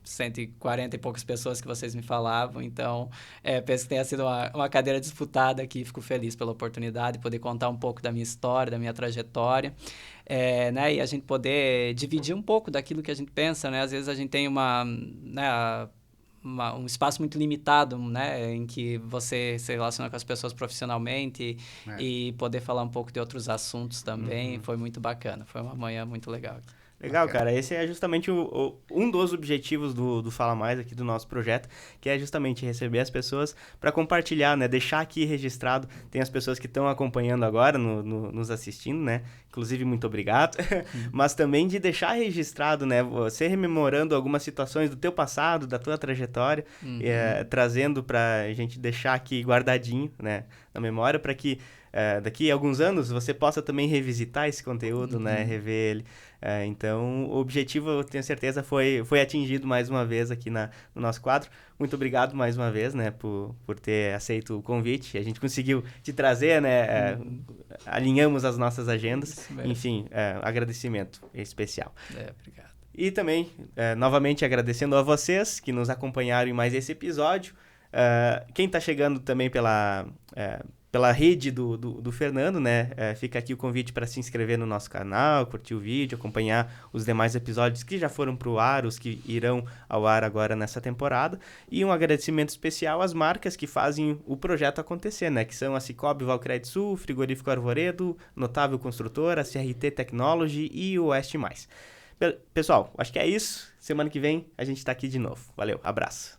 140 e poucas pessoas que vocês me falavam, então penso que tenha sido uma cadeira disputada aqui, fico feliz pela oportunidade de poder contar um pouco da minha história, da minha trajetória, né, e a gente poder dividir um pouco daquilo que a gente pensa, né, às vezes a gente tem um espaço muito limitado, né, em que você se relaciona com as pessoas profissionalmente e poder falar um pouco de outros assuntos também, foi muito bacana, foi uma manhã muito legal aqui. Legal, cara. Esse é justamente um dos objetivos do Fala Mais aqui do nosso projeto, que é justamente receber as pessoas para compartilhar, né? Deixar aqui registrado. Tem as pessoas que estão acompanhando agora, nos assistindo, né? Inclusive, muito obrigado. Mas também de deixar registrado, né? Você rememorando algumas situações do teu passado, da tua trajetória, trazendo para a gente deixar aqui guardadinho, né? Na memória, para que daqui a alguns anos você possa também revisitar esse conteúdo, né? Rever ele. Então, o objetivo, eu tenho certeza, foi atingido mais uma vez aqui no nosso quadro. Muito obrigado mais uma vez, né, por ter aceito o convite. A gente conseguiu te trazer, né, alinhamos as nossas agendas. Enfim, agradecimento especial. Obrigado. E também, novamente, agradecendo a vocês que nos acompanharam em mais esse episódio. Quem está chegando também pela rede do Fernando, né? Fica aqui o convite para se inscrever no nosso canal, curtir o vídeo, acompanhar os demais episódios que já foram para o ar, os que irão ao ar agora nessa temporada. E um agradecimento especial às marcas que fazem o projeto acontecer, né? Que são a Cicobi Valcred Sul, Frigorífico Arvoredo, Notável Construtora, CRT Technology e o Oeste Mais. Pessoal, acho que é isso. Semana que vem a gente está aqui de novo. Valeu, abraço.